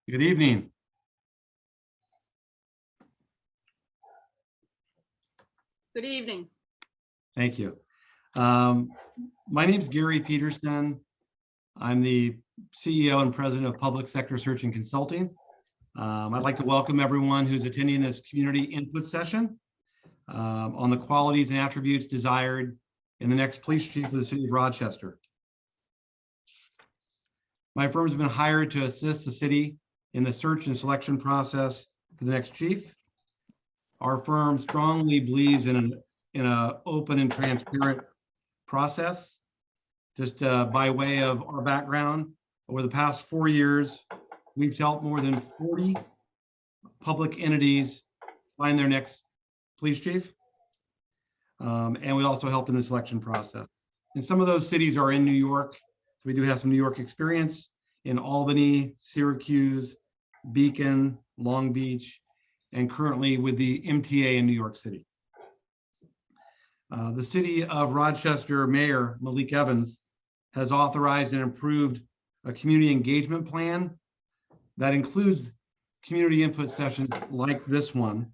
Good evening. Good evening. Thank you. My name is Gary Peterson. I'm the CEO and president of Public Sector Search and Consulting. I'd like to welcome everyone who's attending this community input session on the qualities and attributes desired in the next police chief of the city of Rochester. My firm has been hired to assist the city in the search and selection process for the next chief. Our firm strongly believes in an open and transparent process. Just by way of our background, over the past 4 years, we've helped more than 40 public entities find their next police chief. And we also help in the selection process. And some of those cities are in New York. So we do have some New York experience in Albany, Syracuse, Beacon, Long Beach, and currently with the MTA in New York City. The city of Rochester Mayor Malik D has authorized and approved a community engagement plan that includes community input sessions like this one,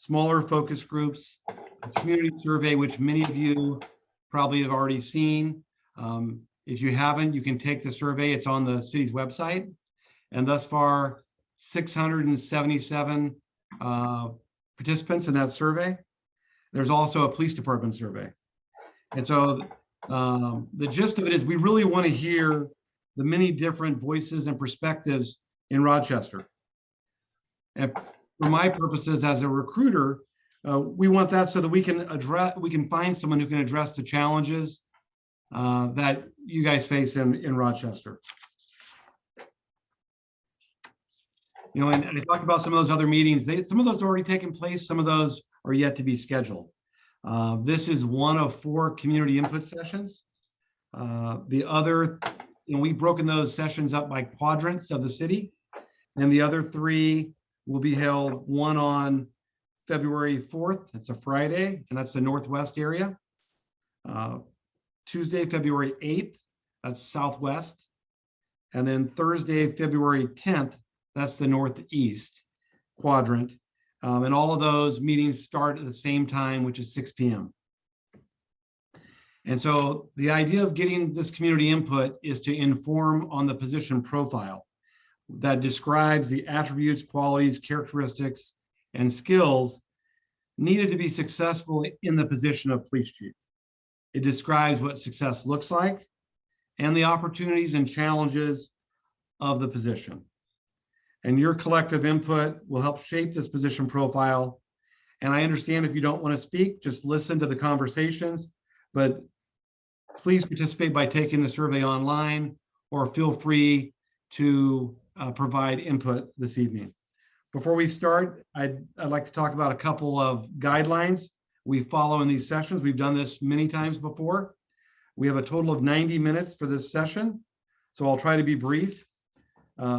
smaller focus groups, a community survey, which many of you probably have already seen. If you haven't, you can take the survey. It's on the city's website. And thus far, 677 participants in that survey. There's also a police department survey. And so the gist of it is we really want to hear the many different voices and perspectives in Rochester. And for my purposes as a recruiter, we want that so that we can find someone who can address the challenges that you guys face in Rochester. You know, and I talked about some of those other meetings. Some of those are already taken place. Some of those are yet to be scheduled. This is one of 4 community input sessions. The other, we've broken those sessions up by quadrants of the city, and the other 3 will be held, one on February 4th. It's a Friday, and that's the Northwest area. Tuesday, February 8th, that's Southwest. And then Thursday, February 10th, that's the Northeast quadrant. And all of those meetings start at the same time, which is 6 p.m. And so the idea of getting this community input is to inform on the position profile that describes the attributes, qualities, characteristics, and skills needed to be successful in the position of police chief. It describes what success looks like and the opportunities and challenges of the position. And your collective input will help shape this position profile. And I understand if you don't want to speak, just listen to the conversations, but please participate by taking the survey online or feel free to provide input this evening. Before we start, I'd like to talk about a couple of guidelines we follow in these sessions. We've done this many times before. We have a total of 90 minutes for this session, so I'll try to be brief.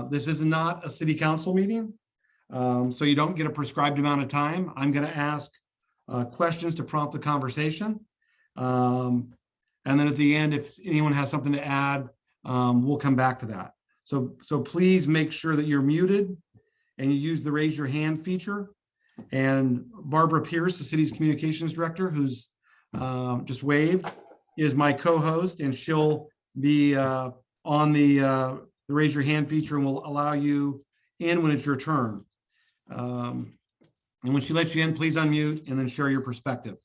This is not a city council meeting, so you don't get a prescribed amount of time. I'm going to ask questions to prompt the conversation. And then at the end, if anyone has something to add, we'll come back to that. So please make sure that you're muted and you use the raise your hand feature. And Barbara Pierce, the city's communications director, who's just waved, is my co-host, and she'll be on the raise your hand feature and will allow you in when it's your turn. And when she lets you in, please unmute and then share your perspective.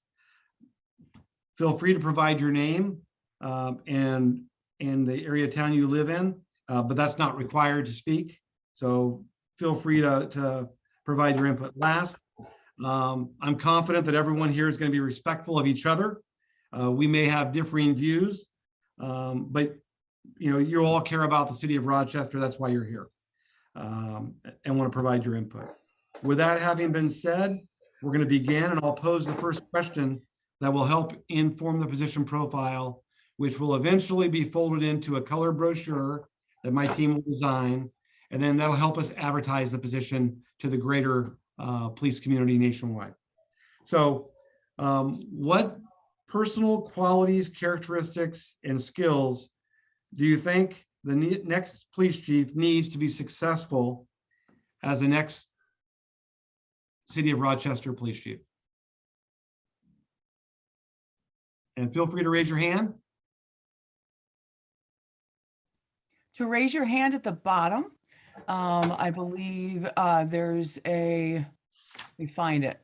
Feel free to provide your name and the area of town you live in, but that's not required to speak. So feel free to provide your input last. I'm confident that everyone here is going to be respectful of each other. We may have differing views, but you all care about the city of Rochester. That's why you're here, and want to provide your input. With that having been said, we're going to begin, and I'll pose the first question that will help inform the position profile, which will eventually be folded into a color brochure that my team will design, and then that'll help us advertise the position to the greater police community nationwide. So what personal qualities, characteristics, and skills do you think the next police chief needs to be successful as the next City of Rochester Police Chief? And feel free to raise your hand. To raise your hand at the bottom, I believe there's let me find it.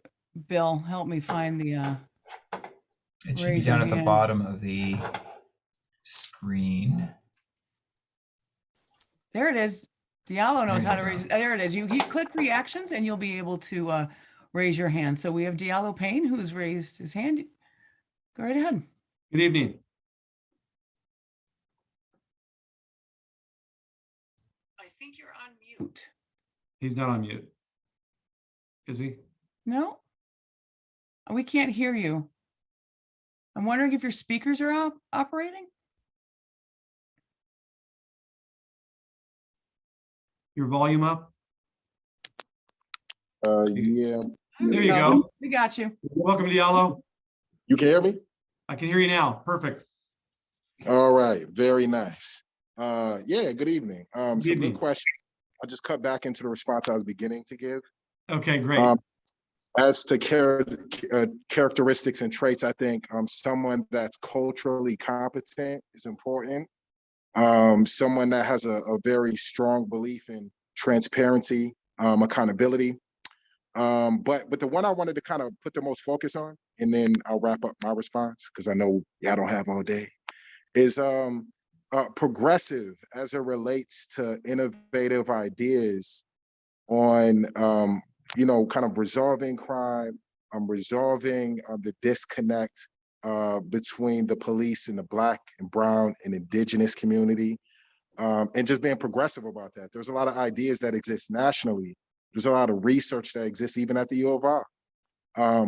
Bill, help me find the. It should be Raise down your at the hand. bottom of the screen. There it is. Diallo knows There how you to raise. go. There it is. You click reactions and you'll be able to raise your hand. So we have Diallo Payne who's raised his hand. Go right ahead. Good evening. I think you're on mute. He's not on mute. Is he? No, we can't hear you. I'm wondering if your speakers are operating. Your volume up? Yeah. There you go. We got you. Welcome, Diallo. You can hear me? I can hear you now. Perfect. All right. Very nice. Yeah, good evening. Some evening. good question. I'll just cut back into the response I was beginning to give. Okay, great. As to characteristics and traits, I think someone that's culturally competent is important. Someone that has a very strong belief in transparency, accountability. But the one I wanted to kind of put the most focus on, and then I'll wrap up my response because I know y'all don't have all day, is progressive as it relates to innovative ideas on kind of resolving crime, resolving the disconnect between the police and the Black and Brown and Indigenous community, and just being progressive about that. There's a lot of ideas that exist nationally. There's a lot of research that exists even at the U of R,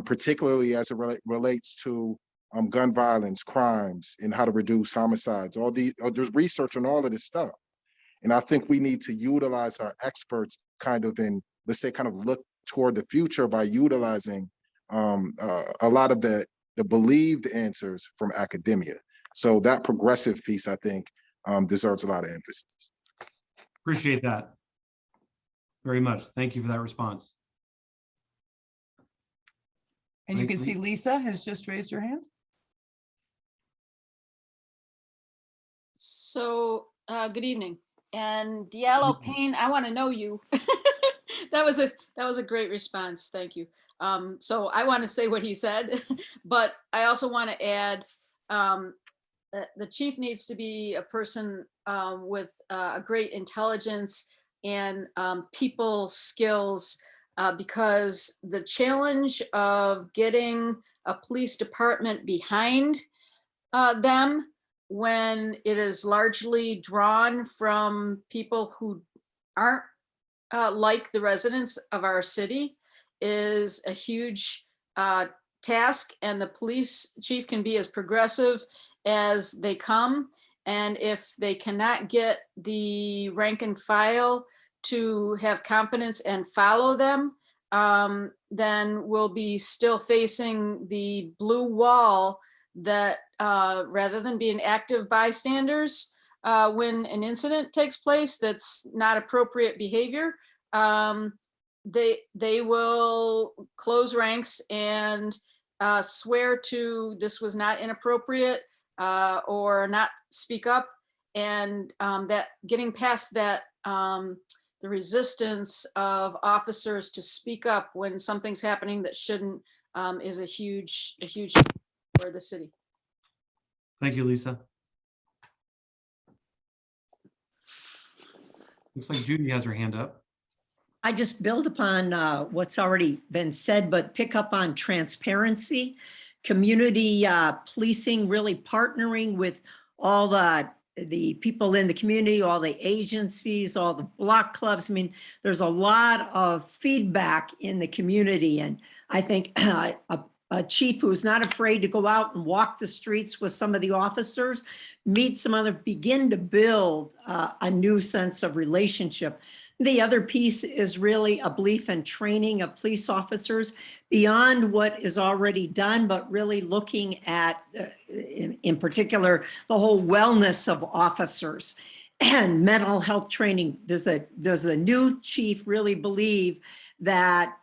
particularly as it relates to gun violence, crimes, and how to reduce homicides. There's research on all of this stuff. And I think we need to utilize our experts kind of in, let's say, kind of look toward the future by utilizing a lot of the believed answers from academia. So that progressive piece, I think, deserves a lot of emphasis. Appreciate that very much. Thank you for that response. And you Thanks, can see Lisa has just raised her hand. So, good evening. And Diallo Payne, I want to know you. That was a great response. Thank you. So I want to say what he said, but I also want to add that the chief needs to be a person with a great intelligence and people skills, because the challenge of getting a police department behind them when it is largely drawn from people who aren't like the residents of our city is a huge task, and the police chief can be as progressive as they come. And if they cannot get the rank and file to have confidence and follow them, then we'll be still facing the blue wall that rather than being active bystanders when an incident takes place that's not appropriate behavior, they will close ranks and swear to this was not inappropriate or not speak up, and that getting past that the resistance of officers to speak up when something's happening that shouldn't is a huge for the city. Thank you, Lisa. Looks like Judy has her hand up. I just build upon what's already been said, but pick up on transparency, community policing, really partnering with all the people in the community, all the agencies, all the block clubs. I mean, there's a lot of feedback in the community. And I think a chief who's not afraid to go out and walk the streets with some of the officers, meet some other, begin to build a new sense of relationship. The other piece is really a belief in training of police officers beyond what is already done, but really looking at, in particular, the whole wellness of officers. and mental health training. Does the new chief really believe that,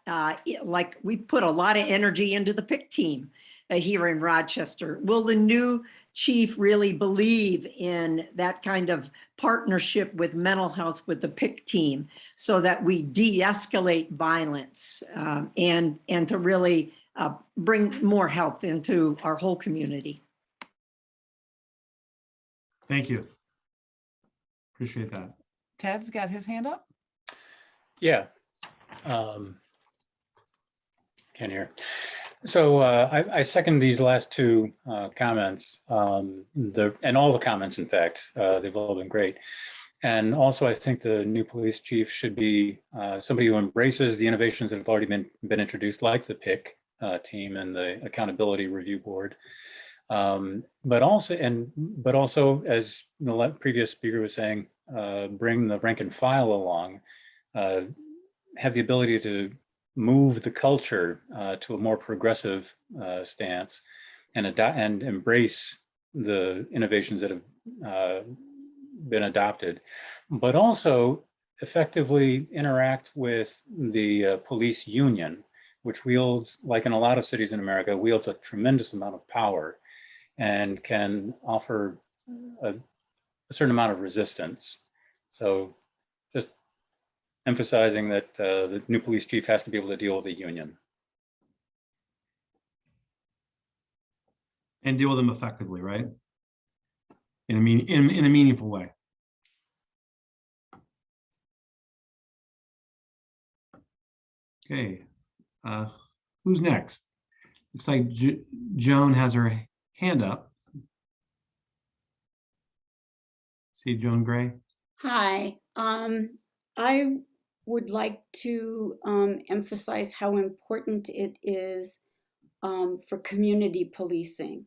like we put a lot of energy into the PIC team here in Rochester? Will the new chief really believe in that kind of partnership with mental health with the PIC team so that we de-escalate violence and to really bring more health into our whole community? Thank you. Appreciate that. Ted's got his hand up. Yeah. Can't hear. So I second these last two comments, and all the comments, in fact, they've all been great. And also, I think the new police chief should be somebody who embraces the innovations that have already been introduced, like the PIC team and the Accountability Review Board. But also, as the previous speaker was saying, bring the rank and file along, have the ability to move the culture to a more progressive stance, and embrace the innovations that have been adopted, but also effectively interact with the police union, which wields, like in a lot of cities in America, wields a tremendous amount of power and can offer a certain amount of resistance. So just emphasizing that the new police chief has to be able to deal with the union. And deal with them effectively, right? In a meaningful way. Okay, who's next? Looks like Joan has her hand up. See Joan Gray? Hi, I would like to emphasize how important it is for community policing.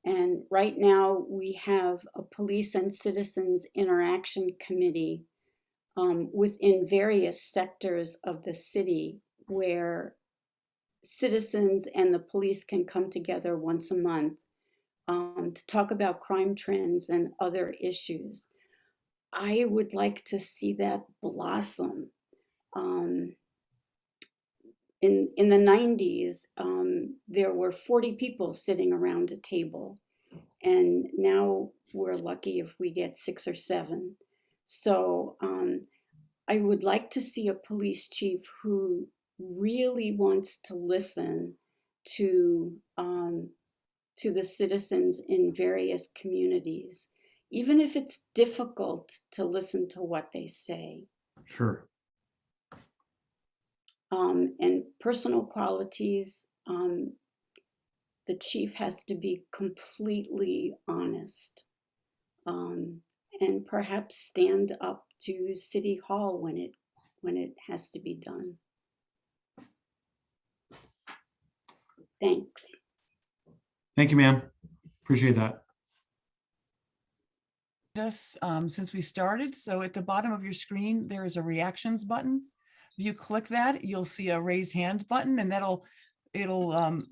And right now we have a police and citizens interaction committee within various sectors of the city where citizens and the police can come together once a month to talk about crime trends and other issues. I would like to see that blossom. In the 90s, there were 40 people sitting around a table, and now we're lucky if we get 6 or 7. So I would like to see a police chief who really wants to listen to the citizens in various communities, even if it's difficult to listen to what they say. Sure. And personal qualities, the chief has to be completely honest, and perhaps stand up to City Hall when it has to be done. Thanks. Thank you, ma'am. Appreciate that. Since we started, so at the bottom of your screen, there is a reactions button. If you click that, you'll see a raise hand button, and it'll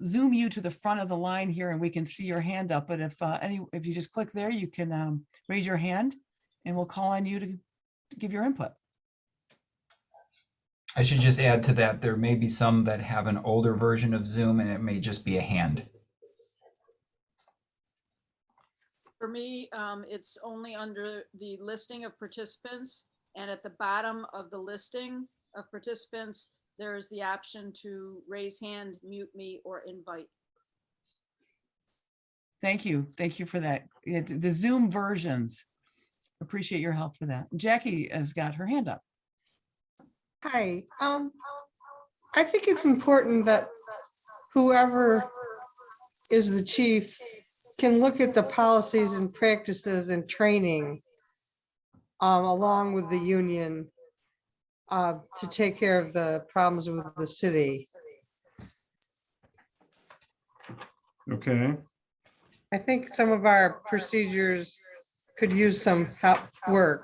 zoom you to the front of the line here, and we can see your hand up. But if you just click there, you can raise your hand, and we'll call on you to give your input. I should just add to that, there may be some that have an older version of Zoom and it may just be a hand. For me, it's only under the listing of participants, and at the bottom of the listing of participants, there's the option to raise hand, mute me, or invite. Thank you. Thank you for that. The Zoom versions. Appreciate your help for that. Jackie has got her hand up. Hi. I think it's important that whoever is the chief can look at the policies and practices and training along with the union to take care of the problems with the city. Okay. I think some of our procedures could use some help work.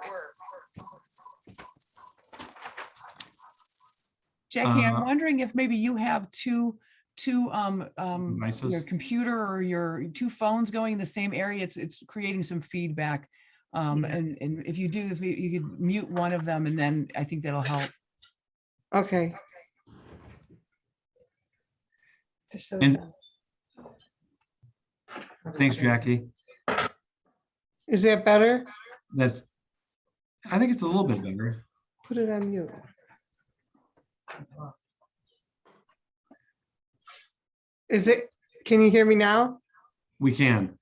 Jackie, I'm wondering if maybe you have two Devices? your computer or your 2 phones going in the same area. It's creating some feedback. And if you do, if you could mute one of them, and then I think that'll help. Okay. And thanks, Jackie. Is that better? I think it's a little bit better. Put it on mute. Can you hear me now? We can.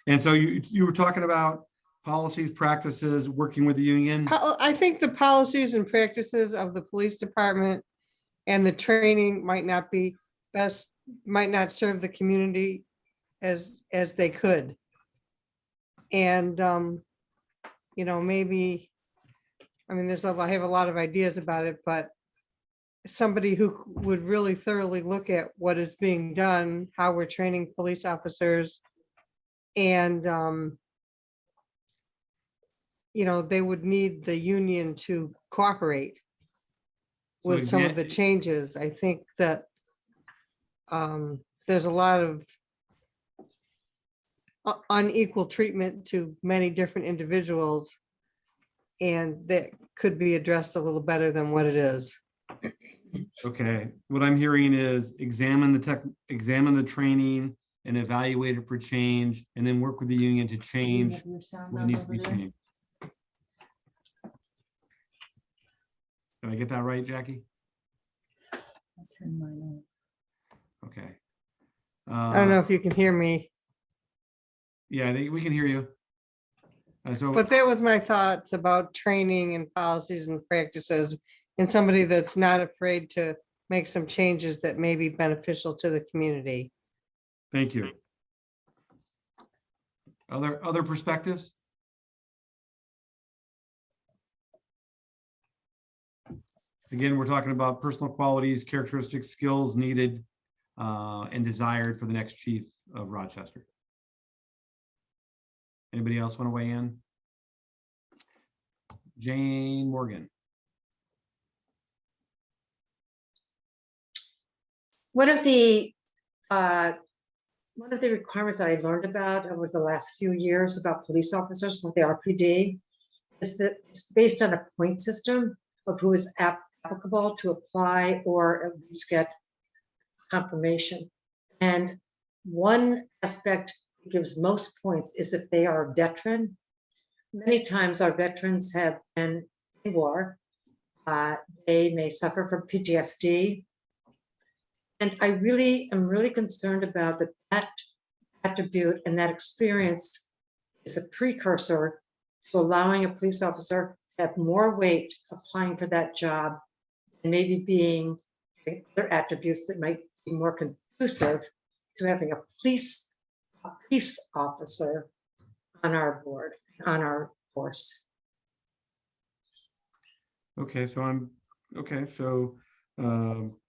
And so you were talking about policies, practices, working with the union. I think the policies and practices of the police department and the training might not be best, might not serve the community as they could. And, you know, maybe, I mean, I have a lot of ideas about it, but somebody who would really thoroughly look at what is being done, how we're training police officers, and, you know, they would need the union to cooperate with some of the changes. I think that there's a lot of unequal treatment to many different individuals, and that could be addressed a little better than what it is. Okay, what I'm hearing is examine the training and evaluate it for change, and then work with the union to change what needs to be changed. Did I get that right, Jackie? Okay. I don't know if you can hear me, Yeah, I think we can hear you. but that was my thoughts about training and policies and practices, and somebody that's not afraid to make some changes that may be beneficial to the community. Thank you. Other perspectives? Again, we're talking about personal qualities, characteristics, skills needed and desired for the next chief of Rochester. Anybody else want to weigh in? Jane Morgan. One of the requirements that I learned about over the last few years about police officers with the RPD is that it's based on a point system of who is applicable to apply or at least get confirmation. And one aspect that gives most points is if they are a veteran. Many times our veterans have been in war. They may suffer from PTSD. And I am really concerned about that attribute and that experience is the precursor to allowing a police officer to have more weight applying for that job and maybe being other attributes that might be more conducive to having a police officer on our board, on our force. Okay,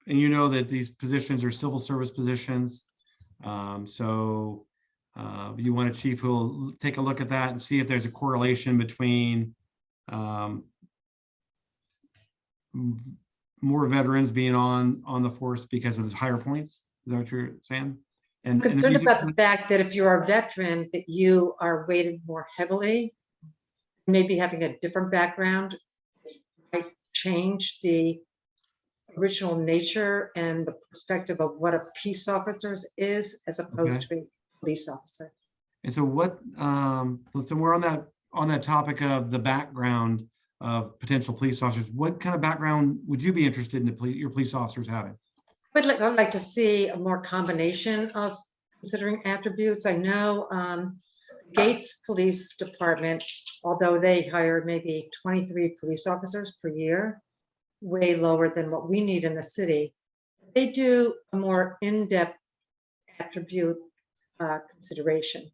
and you know that these positions are civil service positions. You want a chief who will take a look at that and see if there's a correlation between more veterans being on the force because of the higher points. Is that what you're saying? I'm concerned about the fact that if you're a veteran, that you are weighted more heavily, maybe having a different background might change the original nature and the perspective of what a peace officer is as opposed to a police officer. And so so we're on that topic of the background of potential police officers. What kind of background would you be interested in your police officers having? I'd like to see a more combination of considering attributes. I know Gates Police Department, although they hire maybe 23 police officers per year, way lower than what we need in the city. They do a more in-depth attribute consideration.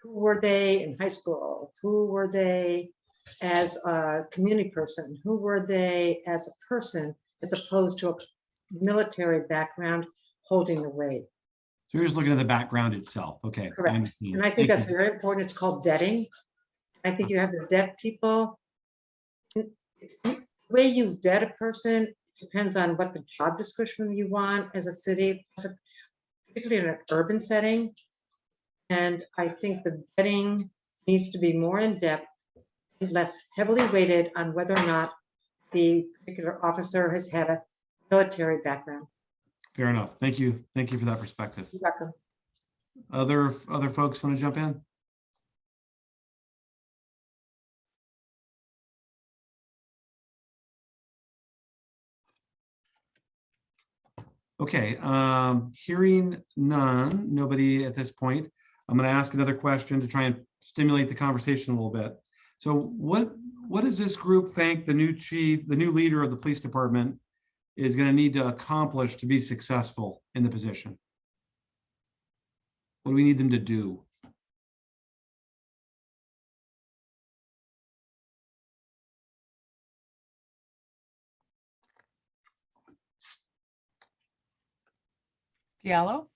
Who were they in high school? Who were they as a community person? Who were they as a person, as opposed to a military background holding the weight? So you're just looking at the background itself. Okay. Correct. And I think that's very important. It's called vetting. I think you have to vet people. The way you vet a person depends on what the job description you want as a city, particularly in an urban setting. And I think the vetting needs to be more in-depth and less heavily weighted on whether or not the particular officer has had a military background. Fair enough. Thank you. Thank you for that perspective. You're welcome. Other folks want to jump in? Okay, hearing none, nobody at this point, I'm going to ask another question to try and stimulate the conversation a little bit. So what does this group think the new chief, the new leader of the police department is going to need to accomplish to be successful in the position? What do we need them to do? Diallo?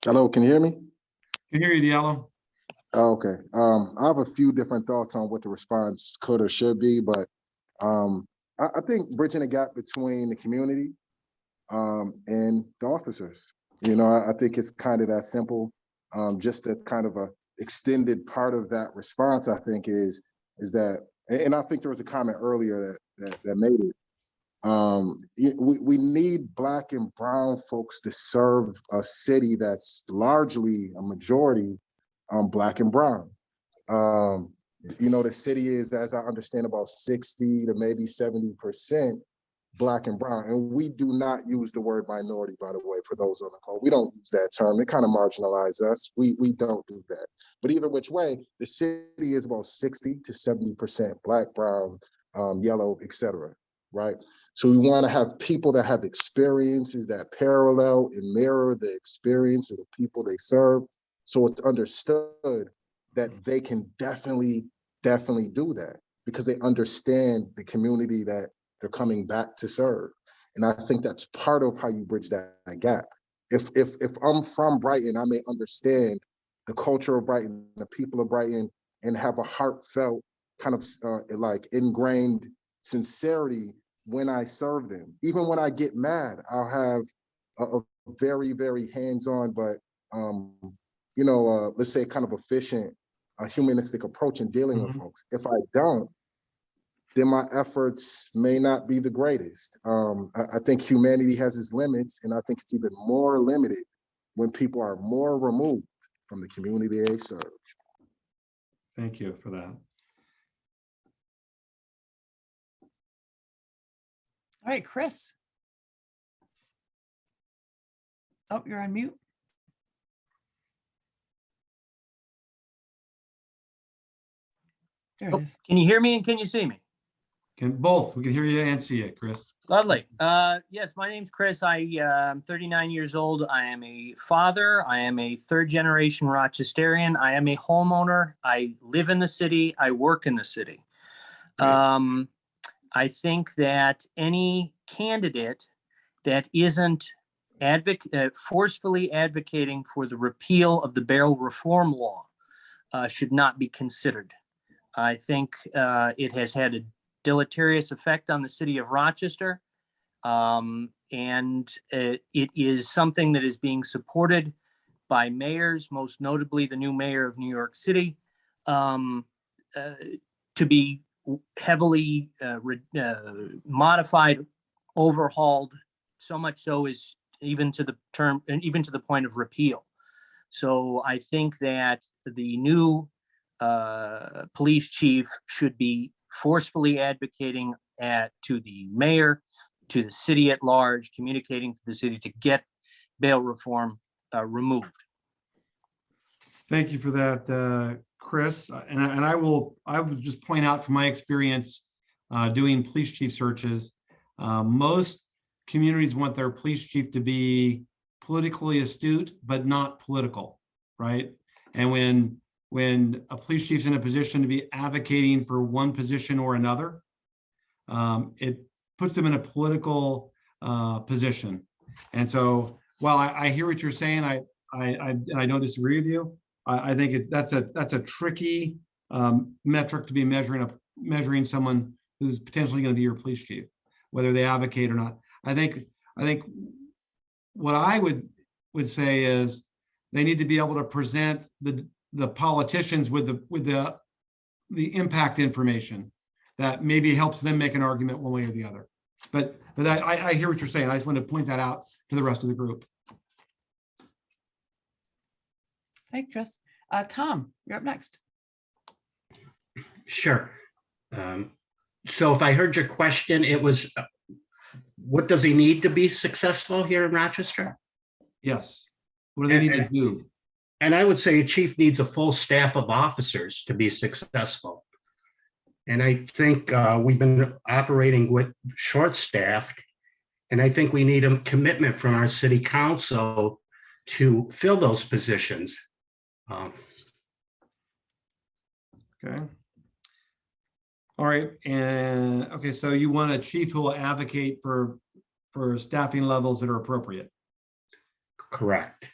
Hello, can you hear me? Can hear you, Diallo. Oh, okay. I have a few different thoughts on what the response could or should be, but I think bridging the gap between the community and the officers. You know, I think it's kind of that simple. Just a kind of a extended part of that response, I think, is that, and I think there was a comment earlier that made it. We need Black and brown folks to serve a city that's largely a majority Black and brown. You know, the city is, as I understand, about 60 to maybe 70% Black and brown. And we do not use the word minority, by the way, for those on the call. We don't use that term. It kind of marginalizes us. We don't do that. But either which way, the city is about 60 to 70% Black, brown, yellow, etc. Right? So we want to have people that have experiences that parallel and mirror the experience of the people they serve. So it's understood that they can definitely do that because they understand the community that they're coming back to serve. And I think that's part of how you bridge that gap. If I'm from Brighton, I may understand the culture of Brighton, the people of Brighton, and have a heartfelt kind of like ingrained sincerity when I serve them. Even when I get mad, I'll have a very, very hands-on, but you know, let's say kind of efficient, humanistic approach in dealing with folks. If I don't, then my efforts may not be the greatest. I think humanity has its limits, and I think it's even more limited when people are more removed from the community they serve. Thank you for that. All right, Chris. Oh, you're on mute. There it is. Can you hear me and can you see me? Can both. We can hear you and see it, Chris. Lovely. Yes, my name's Chris. I'm 39 years old. I am a father. I am a third generation Rochesterian. I am a homeowner. I live in the city. I work in the city. Right. I think that any candidate that isn't forcefully advocating for the repeal of the bail reform law should not be considered. I think it has had a deleterious effect on the city of Rochester, and it is something that is being supported by mayors, most notably the new mayor of New York City, to be heavily modified, overhauled, so much so is even to the point of repeal. So I think that the new police chief should be forcefully advocating to the mayor, to the city at large, communicating to the city to get bail reform removed. Thank you for that, Chris. And I will just point out from my experience doing police chief searches, most communities want their police chief to be politically astute, but not political, right? And when a police chief's in a position to be advocating for one position or another, it puts them in a political position. And so while I hear what you're saying, I don't disagree with you. I think that's a tricky metric to be measuring someone who's potentially going to be your police chief, whether they advocate or not. I think what I would say is they need to be able to present the politicians with the impact information that maybe helps them make an argument one way or the other. But I hear what you're saying. I just want to point that out to the rest of the group. Thank you, Chris. Tom, you're up next. Sure. So if I heard your question, it was, what does he need to be successful here in Rochester? Yes. What do they need to do? And I would say a chief needs a full staff of officers to be successful. And I think we've been operating with short-staffed, and I think we need a commitment from our city council to fill those positions. Okay. All right. And okay, so you want a chief who will advocate for staffing levels that are appropriate. Correct.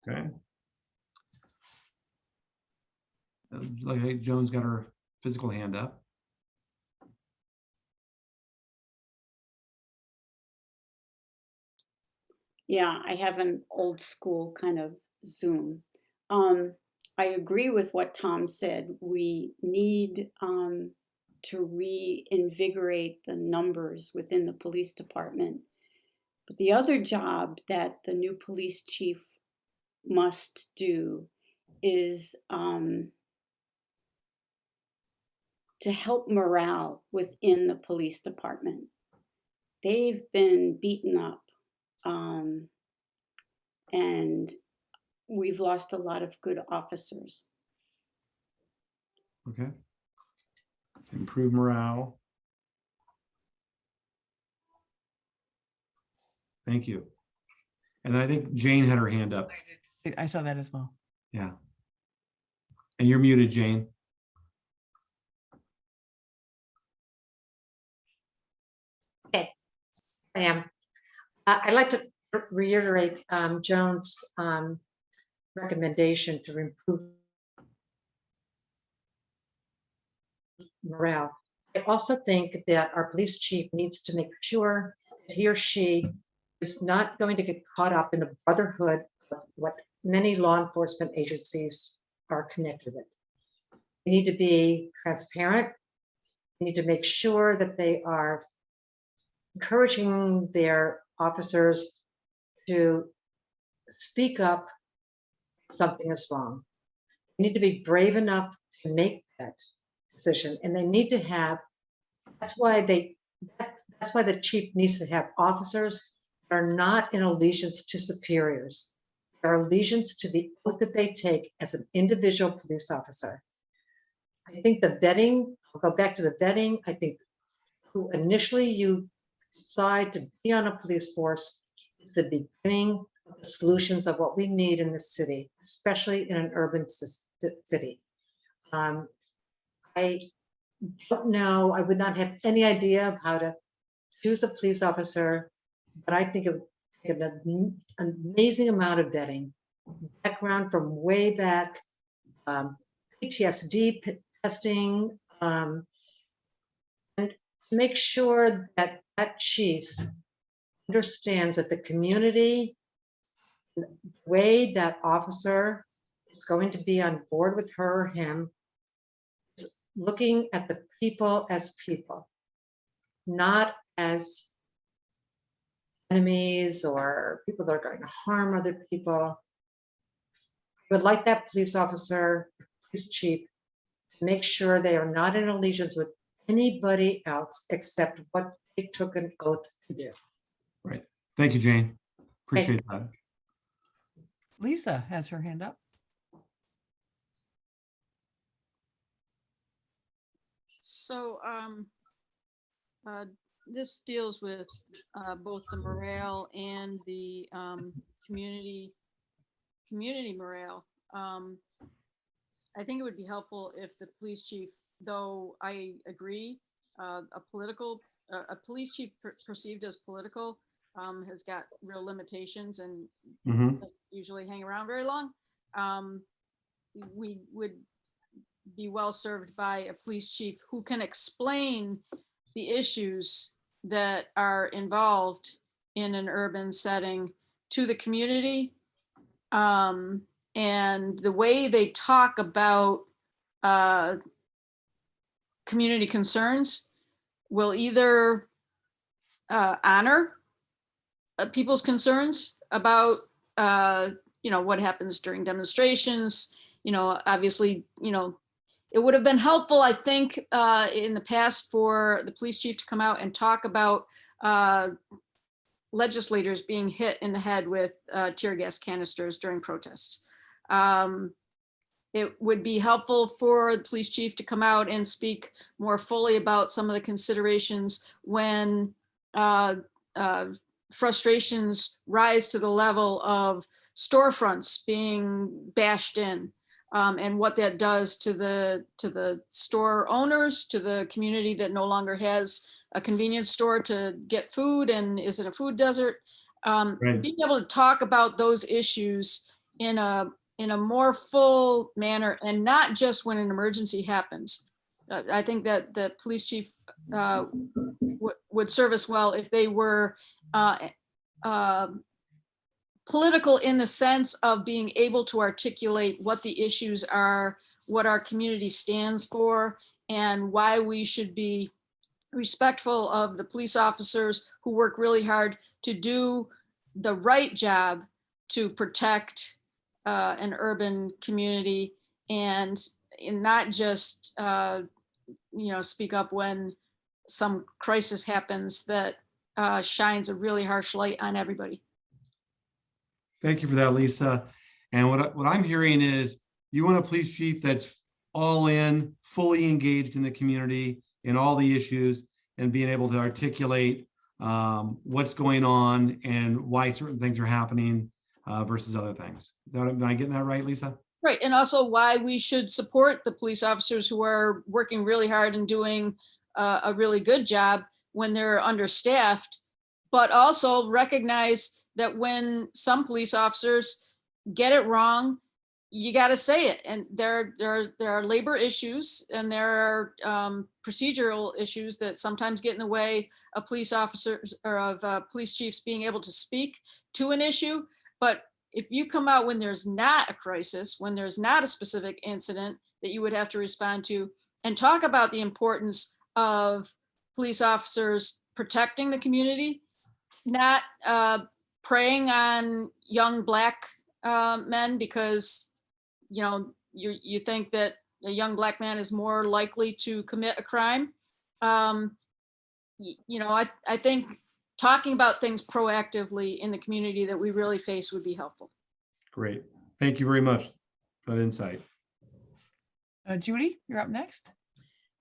Okay. Like Joan's got her physical hand up. Yeah, I have an old school kind of Zoom. I agree with what Tom said. We need to reinvigorate the numbers within the police department. But the other job that the new police chief must do is to help morale within the police department. They've been beaten up, and we've lost a lot of good officers. Okay. Improve morale. Thank you. And then I think Jane had her hand up. I saw that as well. Yeah. And you're muted, Jane. Okay, I am. I'd like to reiterate Joan's recommendation to improve morale. I also think that our police chief needs to make sure that he or she is not going to get caught up in the brotherhood of what many law enforcement agencies are connected with. They need to be transparent. They need to make sure that they are encouraging their officers to speak up if something is wrong. They need to be brave enough to make that decision, and they need to have, that's why the chief needs to have officers that are not in allegiance to superiors. They are allegiance to the oath that they take as an individual police officer. I think the vetting, I'll go back to the vetting, I think who initially you decide to be on a police force is the beginning of the solutions of what we need in this city, especially in an urban city. I don't know, I would not have any idea of how to choose a police officer, but I think it would take an amazing amount of vetting, background from way back, PTSD testing, and to make sure that that chief understands that the community, the way that officer is going to be on board with her or him, is looking at the people as people, not as enemies or people that are going to harm other people. I would like that police officer, police chief, to make sure they are not in allegiance with anybody else except what they took an oath to do. Right. Thank you, Jane. Appreciate that. Lisa has her hand up. So this deals with both the morale and the community morale. I think it would be helpful if the police chief, though I agree, a police chief perceived as political has got real limitations and doesn't usually hang around very long. We would be well served by a police chief who can explain the issues that are involved in an urban setting to the community. And the way they talk about community concerns will either honor people's concerns about what happens during demonstrations. Obviously, it would have been helpful, I think, in the past for the police chief to come out and talk about legislators being hit in the head with tear gas canisters during protests. It would be helpful for the police chief to come out and speak more fully about some of the considerations when frustrations rise to the level of storefronts being bashed in, and what that does to the store owners, to the community that no longer has a convenience store to get food and is in a food desert. Right. Being able to talk about those issues in a more full manner, and not just when an emergency happens. I think that the police chief would serve us well if they were political in the sense of being able to articulate what the issues are, what our community stands for, and why we should be respectful of the police officers who work really hard to do the right job to protect an urban community, and not just speak up when some crisis happens that shines a really harsh light on everybody. Thank you for that, Lisa. And what I'm hearing is you want a police chief that's all in, fully engaged in the community, in all the issues, and being able to articulate what's going on and why certain things are happening versus other things. Am I getting that right, Lisa? Right, and also why we should support the police officers who are working really hard and doing a really good job when they're understaffed, but also recognize that when some police officers get it wrong, you got to say it. And there are labor issues, and there are procedural issues that sometimes get in the way of police officers or of police chiefs being able to speak to an issue. But if you come out when there's not a crisis, when there's not a specific incident that you would have to respond to, and talk about the importance of police officers protecting the community, not preying on young Black men because you think that a young Black man is more likely to commit a crime. I think talking about things proactively in the community that we really face would be helpful. Great. Thank you very much for that insight. Judy, you're up next.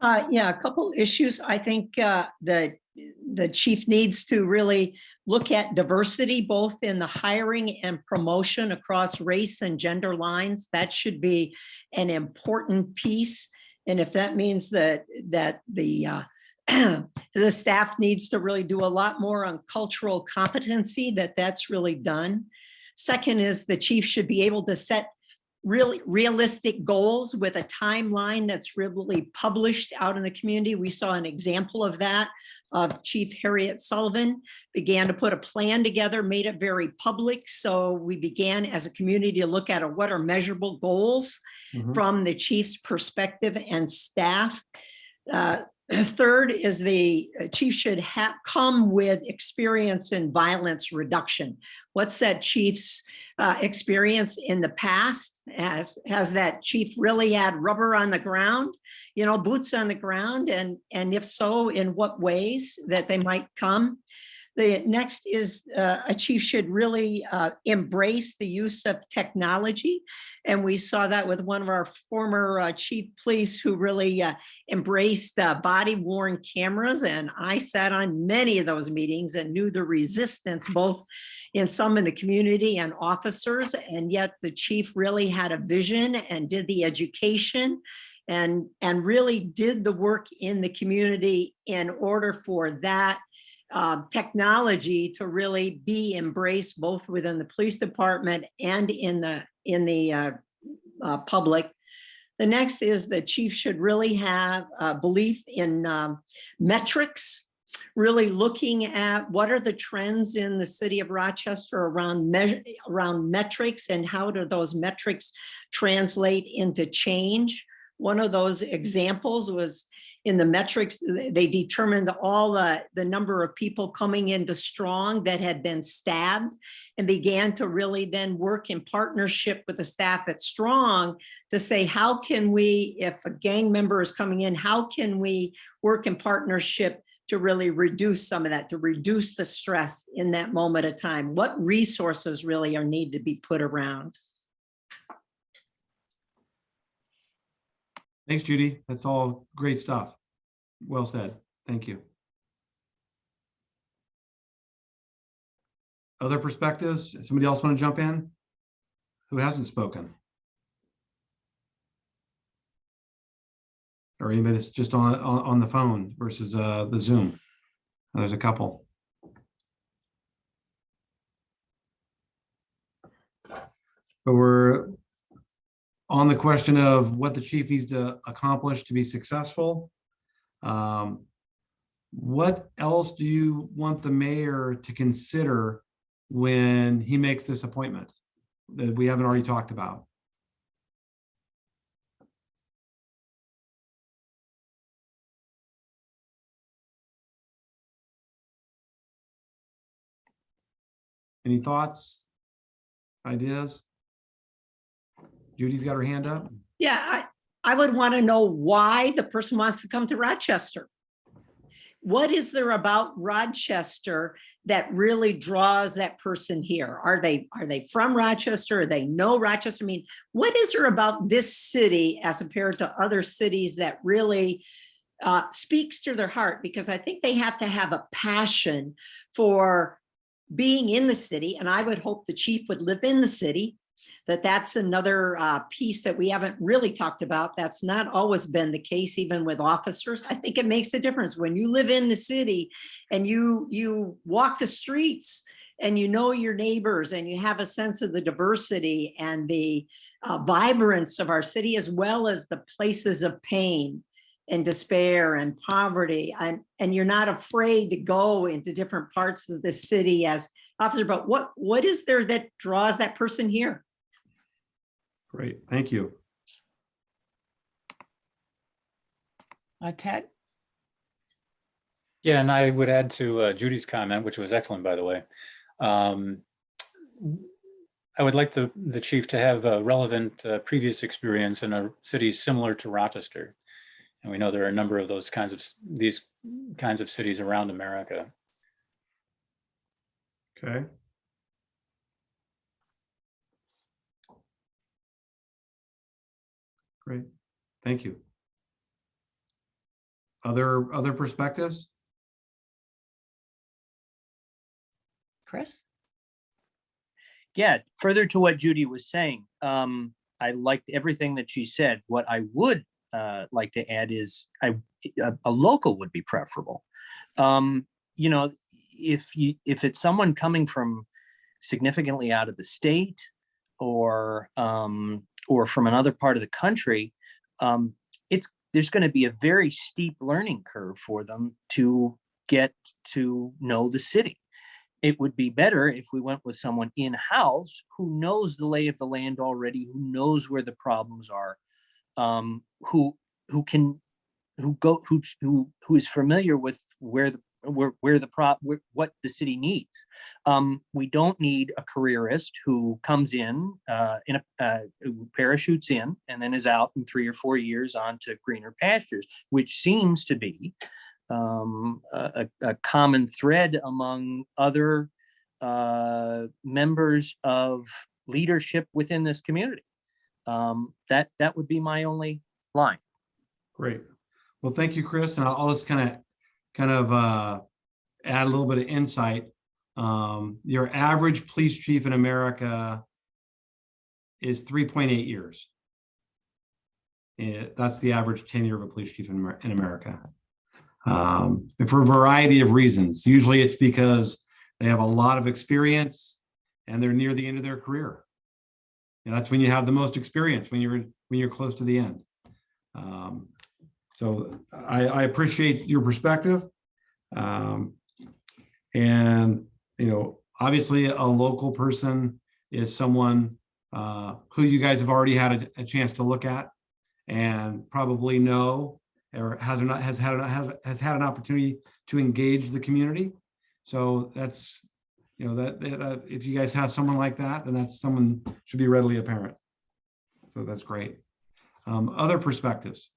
Yeah, a couple issues. I think the chief needs to really look at diversity, both in the hiring and promotion across race and gender lines. That should be an important piece. And if that means that the the staff needs to really do a lot more on cultural competency, that's really done. Second is the chief should be able to set really realistic goals with a timeline that's really published out in the community. We saw an example of that. Chief Harriet Sullivan began to put a plan together, made it very public. So we began as a community to look at what are measurable goals from the chief's perspective and staff. Third is the chief should come with experience in violence reduction. What's that chief's experience in the past? Has that chief really had rubber on the ground, boots on the ground? And if so, in what ways that they might come? The next is a chief should really embrace the use of technology. And we saw that with one of our former chief police who really embraced body worn cameras. And I sat on many of those meetings and knew the resistance, both in some in the community and officers. And yet the chief really had a vision and did the education and really did the work in the community in order for that technology to really be embraced both within the police department and in the public. The next is the chief should really have a belief in metrics, really looking at what are the trends in the city of Rochester around metrics, and how do those metrics translate into change. One of those examples was in the metrics, they determined all the number of people coming into Strong that had been stabbed, and began to really then work in partnership with the staff at Strong to say, how can we, if a gang member is coming in, how can we work in partnership to really reduce some of that, to reduce the stress in that moment of time? What resources really need to be put around? Thanks, Judy. That's all great stuff. Well said. Thank you. Other perspectives? Somebody else want to jump in? Who hasn't spoken? Or anybody that's just on the phone versus the Zoom? There's a couple. But we're on the question of what the chief needs to accomplish to be successful. What else do you want the mayor to consider when he makes this appointment that we haven't already talked about? Any thoughts, ideas? Judy's got her hand up. Yeah, I would want to know why the person wants to come to Rochester. What is there about Rochester that really draws that person here? Are they from Rochester? Or they know Rochester? I mean, what is there about this city as compared to other cities that really speaks to their heart? Because I think they have to have a passion for being in the city. And I would hope the chief would live in the city. That's another piece that we haven't really talked about. That's not always been the case, even with officers. I think it makes a difference when you live in the city and you walk the streets and you know your neighbors and you have a sense of the diversity and the vibrance of our city, as well as the places of pain and despair and poverty. And you're not afraid to go into different parts of the city as officer. But what is there that draws that person here? Great, thank you. Ted? Yeah, and I would add to Judy's comment, which was excellent, by the way. I would like the chief to have a relevant previous experience in a city similar to Rochester. And we know there are a number of these kinds of cities around America. Okay. Great, thank you. Other perspectives? Chris? Yeah, further to what Judy was saying, I liked everything that she said. What I would like to add is a local would be preferable. You know, if it's someone coming from significantly out of the state or from another part of the country, there's going to be a very steep learning curve for them to get to know the city. It would be better if we went with someone in-house who knows the lay of the land already, who knows where the problems are, who is familiar with what the city needs. We don't need a careerist who comes in who parachutes in and then is out in 3 or 4 years onto greener pastures, which seems to be a common thread among other members of leadership within this community. That would be my only line. Great. Well, thank you, Chris. And I'll just kind of add a little bit of insight. Your average police chief in America is 3.8 years. That's the average tenure of a police chief in America. For a variety of reasons. Usually it's because they have a lot of experience and they're near the end of their career. And that's when you have the most experience, when you're when you're close to the end. So I appreciate your perspective. And, you know, obviously a local person is someone who you guys have already had a chance to look at and probably know or has had an opportunity to engage the community. So that's, you know, that if you guys have someone like that, then that's someone should be readily apparent. So that's great. Other perspectives.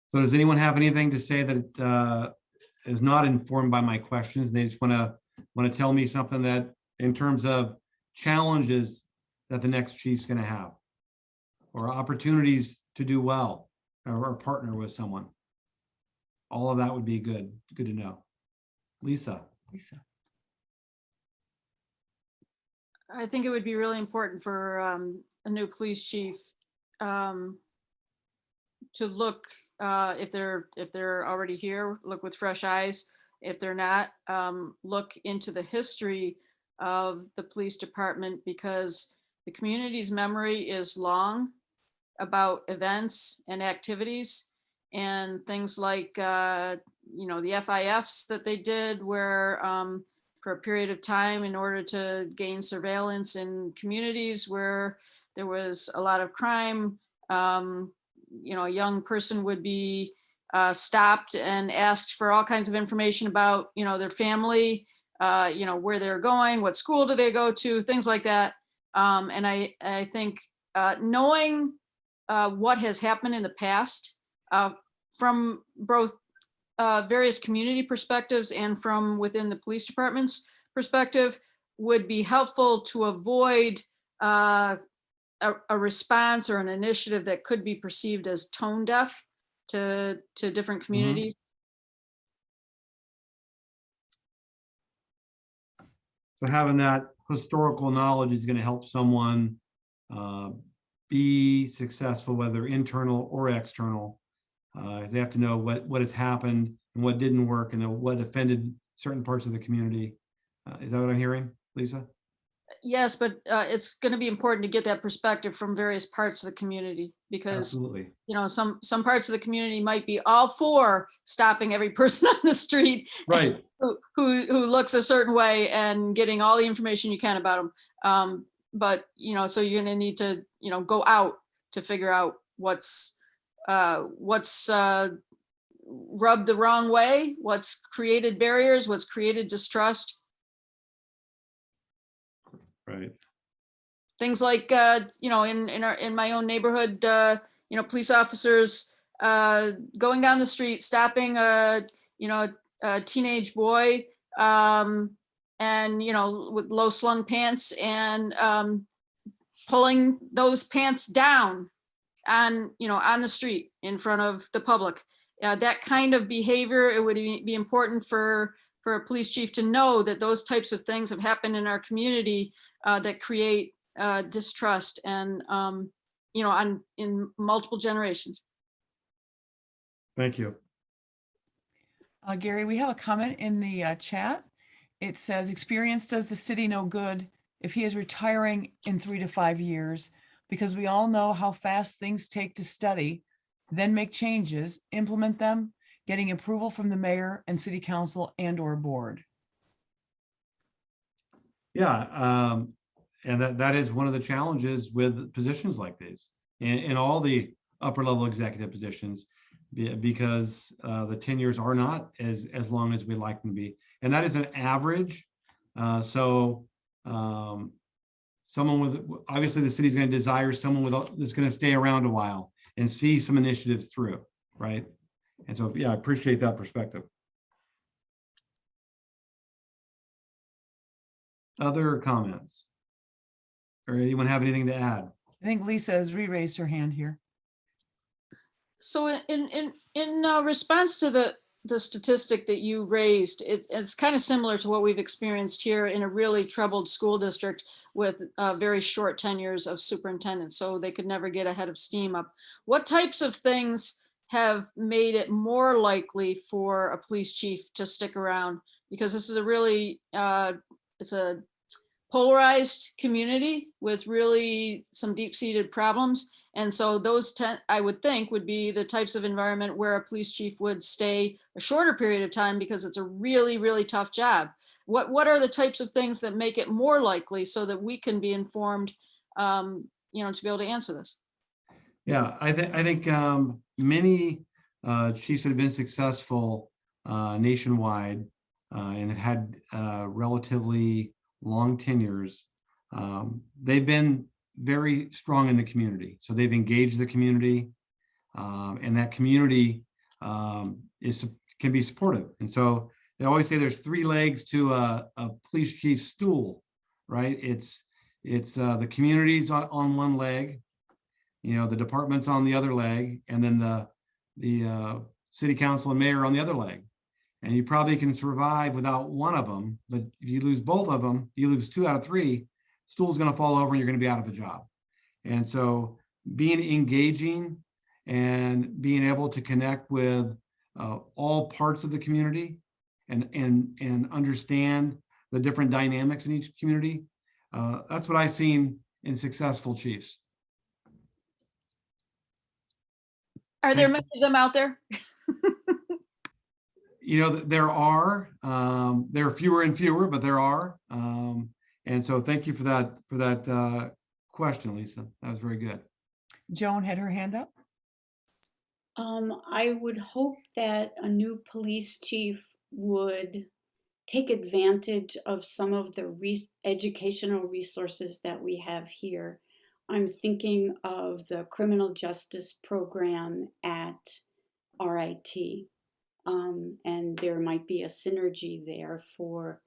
So does anyone have anything to say that is not informed by my questions? They just want to tell me something that in terms of challenges that the next chief's going to have or opportunities to do well or partner with someone. All of that would be good to know. Lisa. I think it would be really important for a new police chief to look, if they're already here, look with fresh eyes. If they're not, look into the history of the police department, because the community's memory is long about events and activities and things like, you know, the FIFs that they did where for a period of time in order to gain surveillance in communities where there was a lot of crime, you know, a young person would be stopped and asked for all kinds of information about, you know, their family, you know, where they're going, what school do they go to, things like that. And I think knowing what has happened in the past from both various community perspectives and from within the police department's perspective would be helpful to avoid a response or an initiative that could be perceived as tone deaf to different communities. So having that historical knowledge is going to help someone be successful, whether internal or external. They have to know what has happened and what didn't work and what offended certain parts of the community. Is that what I'm hearing, Lisa? Yes, but it's going to be important to get that perspective from various parts of the community, because Absolutely. you know, some parts of the community might be all for stopping every person on the street, right, who looks a certain way and getting all the information you can about them. But you know, so you're going to need to, you know, go out to figure out what's rubbed the wrong way, what's created barriers, what's created distrust. Right. Things like, you know, in my own neighborhood, you know, police officers going down the street, stopping you know, a teenage boy, and, you know, with low slung pants and pulling those pants down on, you know, on the street in front of the public. That kind of behavior, it would be important for a police chief to know that those types of things have happened in our community that create distrust and, you know, in multiple generations. Thank you. Gary, we have a comment in the chat. It says, experience does the city no good if he is retiring in 3 to 5 years, because we all know how fast things take to study, then make changes, implement them, getting approval from the mayor and city council and/or board. Yeah, and that is one of the challenges with positions like these in all the upper level executive positions, because the tenures are not as long as we'd like them to be. And that is an average. So someone with, obviously the city's going to desire someone that's going to stay around a while and see some initiatives through, right? And so, yeah, I appreciate that perspective. Other comments? Or anyone have anything to add? I think Lisa has re-raised her hand here. So in response to the the statistic that you raised. It's kind of similar to what we've experienced here in a really troubled school district with very short tenures of superintendents, so they could never get ahead of steam up. What types of things have made it more likely for a police chief to stick around? Because this is a really, it's a polarized community with really some deep-seated problems. And so those, I would think, would be the types of environment where a police chief would stay a shorter period of time because it's a really, really tough job. What are the types of things that make it more likely so that we can be informed, to be able to answer this? Yeah, I think many chiefs that have been successful nationwide and have had relatively long tenures, they've been very strong in the community. So they've engaged the community, and that community can be supportive. And so they always say there's 3 legs to a police chief stool, right? It's the community's on one leg, the department's on the other leg, and then the city council and mayor on the other leg. And you probably can survive without one of them, but if you lose both of them, you lose 2 out of 3, stool's going to fall over and you're going to be out of a job. And so being engaging and being able to connect with all parts of the community and understand the different dynamics in each community, that's what I've seen in successful chiefs. Are there many of them out there? There are fewer and fewer, but there are. And so thank you for that question, Lisa. That was very good. Joan had her hand up. I would hope that a new police chief would take advantage of some of the educational resources that we have here. I'm thinking of the criminal justice program at RIT. And there might be a synergy there for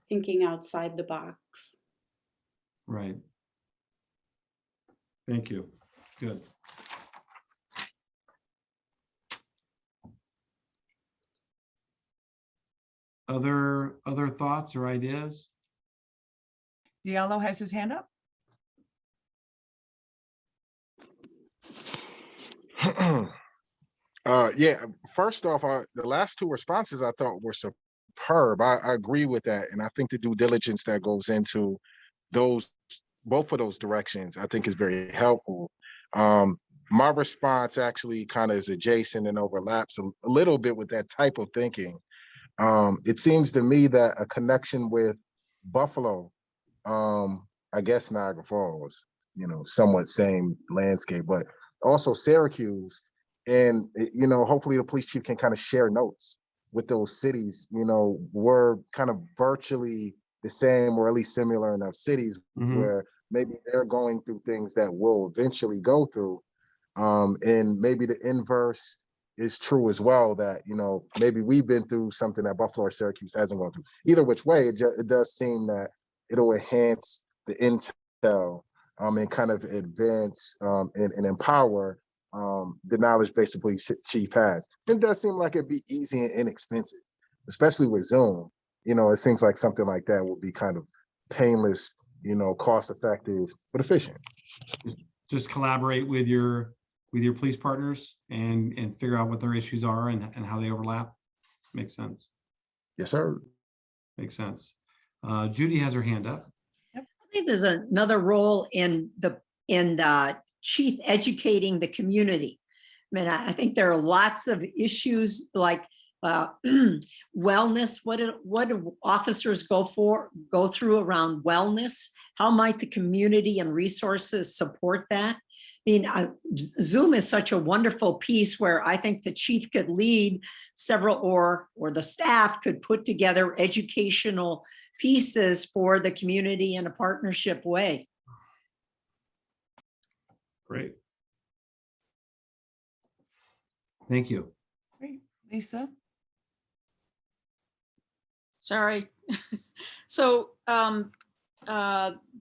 thinking outside the box. Right. Thank you. Good. Other thoughts or ideas? Diallo has his hand up. Yeah, first off, the last 2 responses I thought were superb. I agree with that. And I think the due diligence that goes into both of those directions, I think is very helpful. My response actually kind of is adjacent and overlaps a little bit with that type of thinking. It seems to me that a connection with Buffalo, I guess Niagara Falls, somewhat same landscape, but also Syracuse. And, hopefully the police chief can kind of share notes with those cities. We're kind of virtually the same or at least similar enough cities where maybe they're going through things that we'll eventually go through. And maybe the inverse is true as well, that, maybe we've been through something that Buffalo or Syracuse hasn't gone through. Either which way, it does seem that it'll enhance the intel and kind of advance and empower the knowledge base the police chief has. It does seem like it'd be easy and inexpensive, especially with Zoom. It seems like something like that would be kind of painless, cost effective, but efficient. Just collaborate with your police partners and figure out what their issues are and how they overlap. Makes sense. Yes, sir. Makes sense. Judy has her hand up. I think there's another role in the chief educating the community. I think there are lots of issues like wellness. What do officers go through around wellness? How might the community and resources support that? Zoom is such a wonderful piece where I think the chief could lead several or the staff could put together educational pieces for the community in a partnership way. Great. Thank you. Great. Lisa? Sorry. So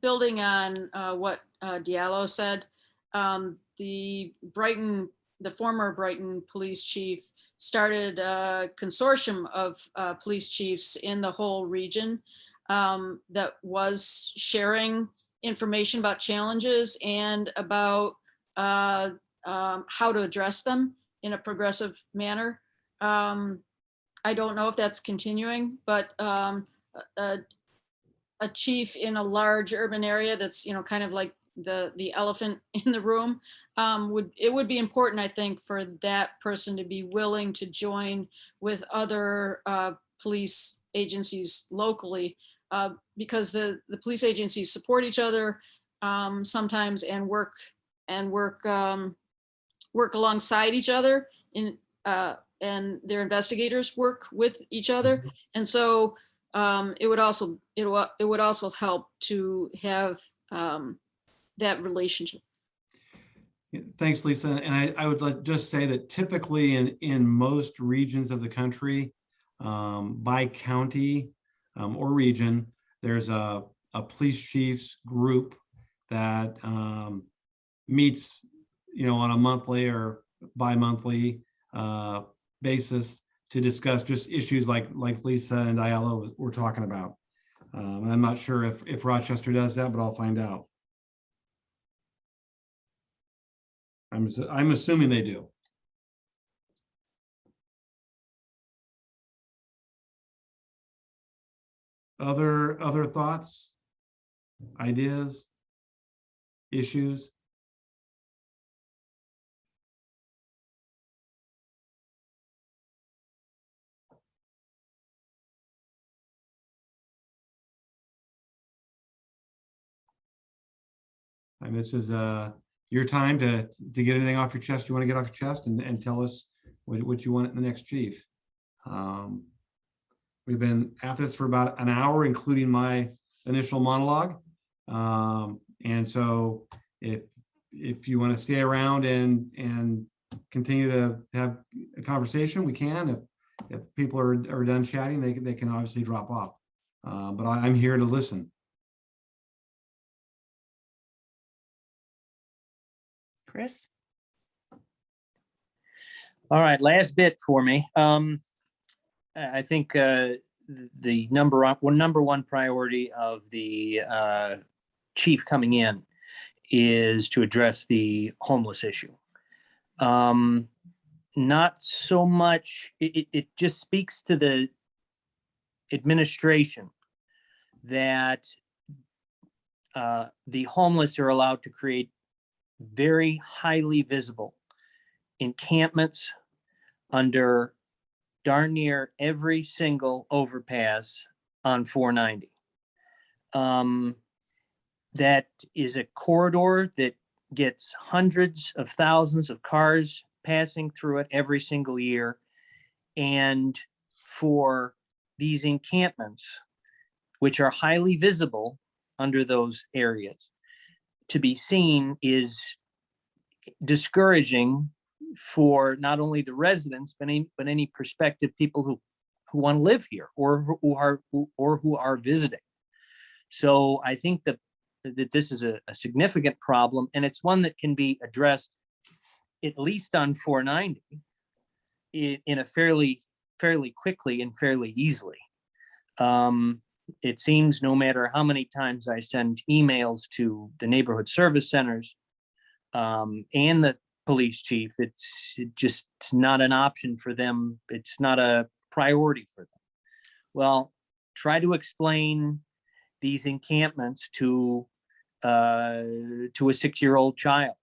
building on what Diallo said, the Brighton the former Brighton police chief started a consortium of police chiefs in the whole region that was sharing information about challenges and about how to address them in a progressive manner. I don't know if that's continuing, but a chief in a large urban area that's, you know, kind of like the elephant in the room, it would be important, I think, for that person to be willing to join with other police agencies locally, because the police agencies support each other sometimes and work alongside each other and their investigators work with each other. And so it would also help to have that relationship. Thanks, Lisa. And I would like just say that typically in most regions of the country, by county or region, there's a police chiefs group that meets, you know, on a monthly or bi-monthly basis to discuss just issues like Lisa and Diallo were talking about. And I'm not sure if Rochester does that, but I'll find out. I'm assuming they do. Other thoughts, ideas, issues? And this is your time to get anything off your chest you want to get off your chest and tell us what you want in the next chief. We've been at this for about an hour, including my initial monologue. And so if you want to stay around and continue to have a conversation, we can. If people are done chatting, they can obviously drop off. But I'm here to listen. Chris? All right, last bit for me. I think the number one priority of the chief coming in is to address the homeless issue. Not so much, it just speaks to the administration that the homeless are allowed to create very highly visible encampments under darn near every single overpass on 490. That is a corridor that gets hundreds of thousands of cars passing through it every single year. And for these encampments, which are highly visible under those areas, to be seen is discouraging for not only the residents, but any prospective people who want to live here or who are visiting. So I think that this is a significant problem, and it's one that can be addressed at least on 490 in a fairly quickly and fairly easily. It seems no matter how many times I send emails to the neighborhood service centers and the police chief, it's not an option for them. It's not a priority for them. Well, try to explain these encampments to a 6-year-old child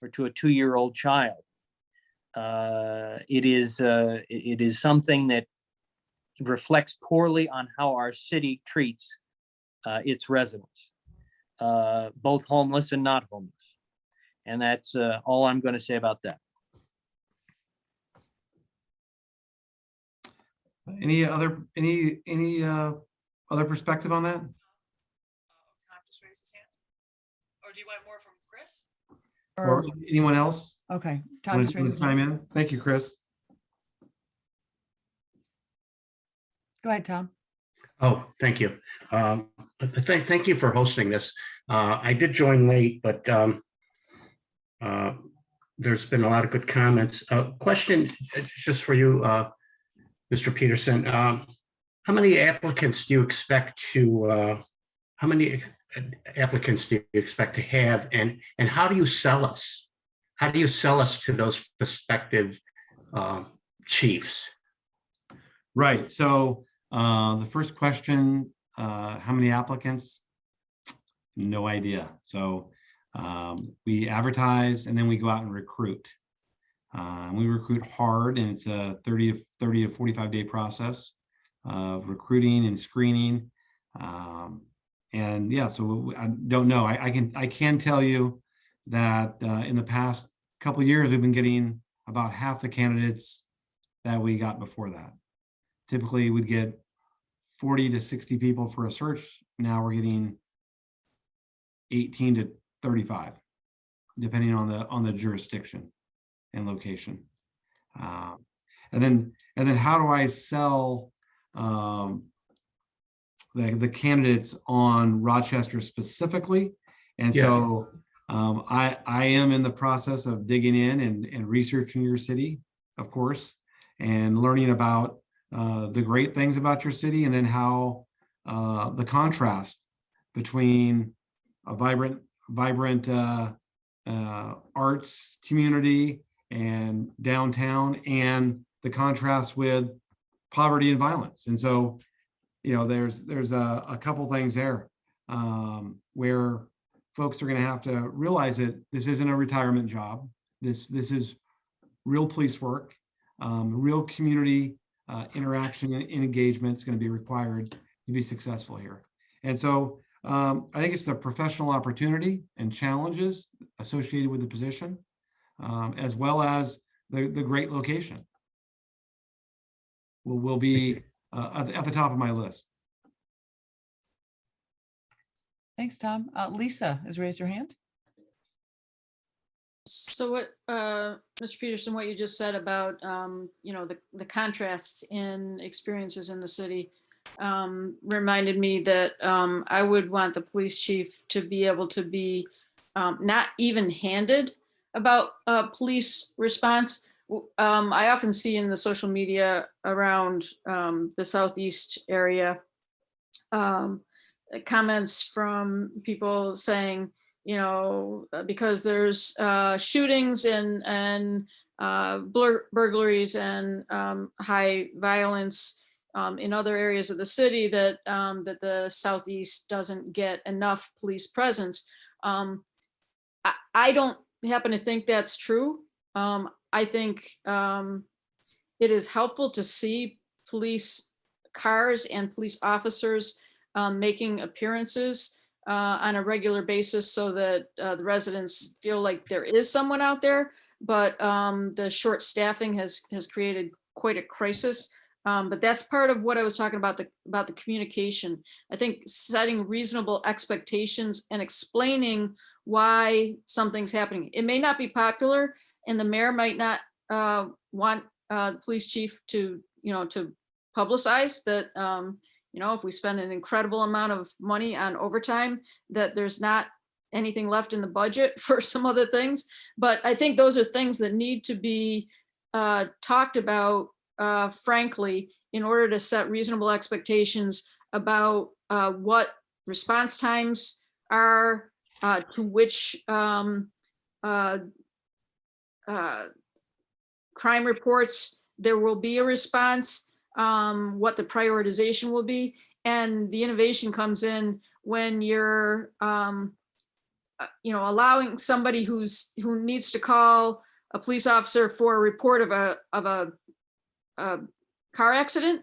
or to a 2-year-old child. It is something that reflects poorly on how our city treats its residents, both homeless and not homeless. And that's all I'm going to say about that. Any other perspective on that? Tom just raised his hand. Or do you want more from Chris? Or anyone else? Okay, Tom Want just to raised his chime hand. in? Thank you, Chris. Go ahead, Tom. Oh, thank you. Thank you for hosting this. I did join late, but there's been a lot of good comments. Question just for you, Mr. Peterson. How many applicants do you expect to, how many applicants do you expect to have, and how do you sell us? How do you sell us to those prospective chiefs? Right. So the first question, how many applicants? No idea. So we advertise and then we go out and recruit. We recruit hard, and it's a 30 to 45 day process of recruiting and screening. And yeah, so I don't know. I can tell you that in the past couple of years, we've been getting about half the candidates that we got before that. Typically, we'd get 40 to 60 people for a search. Now we're getting 18 to 35, depending on the jurisdiction and location. And then how do I sell the candidates on Rochester specifically? And so I am in the process of digging in and researching your city, of course, and learning about the great things about your city, and then how the contrast between a vibrant arts community and downtown, and the contrast with poverty and violence. And so, you know, there's a couple things there where folks are going to have to realize that this isn't a retirement job. This is real police work, real community interaction and engagement is going to be required to be successful here. And so I think it's the professional opportunity and challenges associated with the position, as well as the great location will be at the top of my list. Thanks, Tom. Lisa has raised her hand. So what, Mr. Peterson, what you just said about, you know, the contrasts in experiences in the city reminded me that I would want the police chief to be able to be not even-handed about police response. I often see in the social media around the Southeast area comments from people saying, you know, because there's shootings and burglaries and high violence in other areas of the city, that that the Southeast doesn't get enough police presence. I don't happen to think that's true. I think it is helpful to see police cars and police officers making appearances on a regular basis, so that the residents feel like there is someone out there. But the short staffing has created quite a crisis. But that's part of what I was talking about, the communication. I think setting reasonable expectations and explaining why something's happening. It may not be popular, and the mayor might not want the police chief to, you know, to publicize that, you know, if we spend an incredible amount of money on overtime, that there's not anything left in the budget for some other things. But I think those are things that need to be talked about frankly, in order to set reasonable expectations about what response times are, to which crime reports there will be a response, what the prioritization will be. And the innovation comes in when you're you know, allowing somebody who needs to call a police officer for a report of a car accident,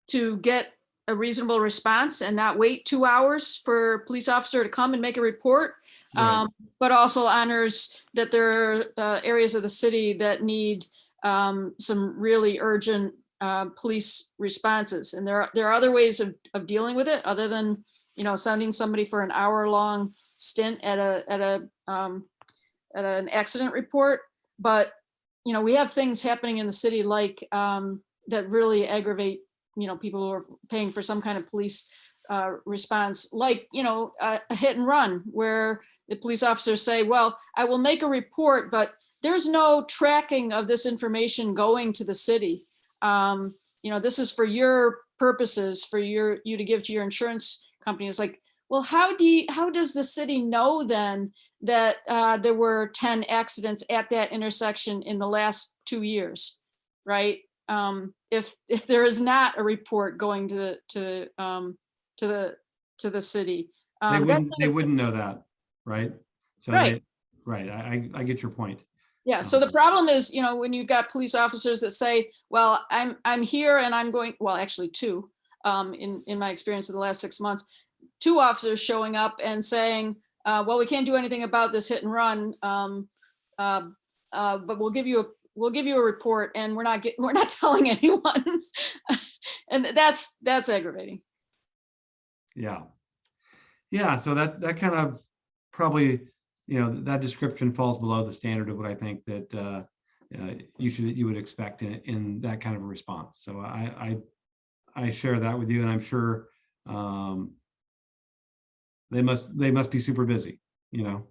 to get a reasonable response and not wait 2 hours for a police officer to come and make a report. Right. But also honors that there are areas of the city that need some really urgent police responses. And there are other ways of dealing with it, other than, you know, sending somebody for an hour-long stint at an accident report. But, you know, we have things happening in the city like that really aggravate, you know, people who are paying for some kind of police response, like, you know, a hit and run where the police officers say, well, I will make a report, but there's no tracking of this information going to the city. This is for your purposes, for you to give to your insurance company. It's like, well, how does the city know then that there were 10 accidents at that intersection in the last 2 years, right? If there is not a report going to the city, They wouldn't know that, right? So right. I get your point. Yeah. So the problem is, when you've got police officers that say, well, I'm here and I'm going, well, actually two, in my experience in the last 6 months, 2 officers showing up and saying, well, we can't do anything about this hit and run, but we'll give you a report, and we're not telling anyone. And that's aggravating. Yeah. So that kind of probably, that description falls below the standard of what I think that you would expect in that kind of a response. So I share that with you, and I'm sure they must be super busy, Well,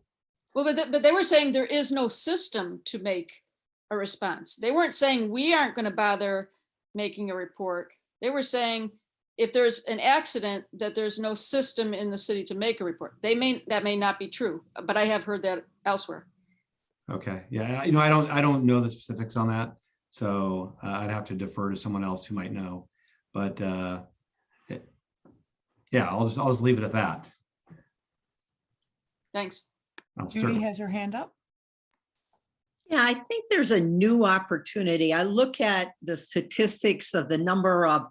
but they were saying there is no system to make a response. They weren't saying we aren't going to bother making a report. They were saying if there's an accident, that there's no system in the city to make a report. That may not be true, but I have heard that elsewhere. Okay. Yeah. I don't know the specifics on that, so I'd have to defer to someone else who might know. But I'll just leave it at that. Thanks. Judy has her hand up. Yeah, I think there's a new opportunity. I look at the statistics of the number of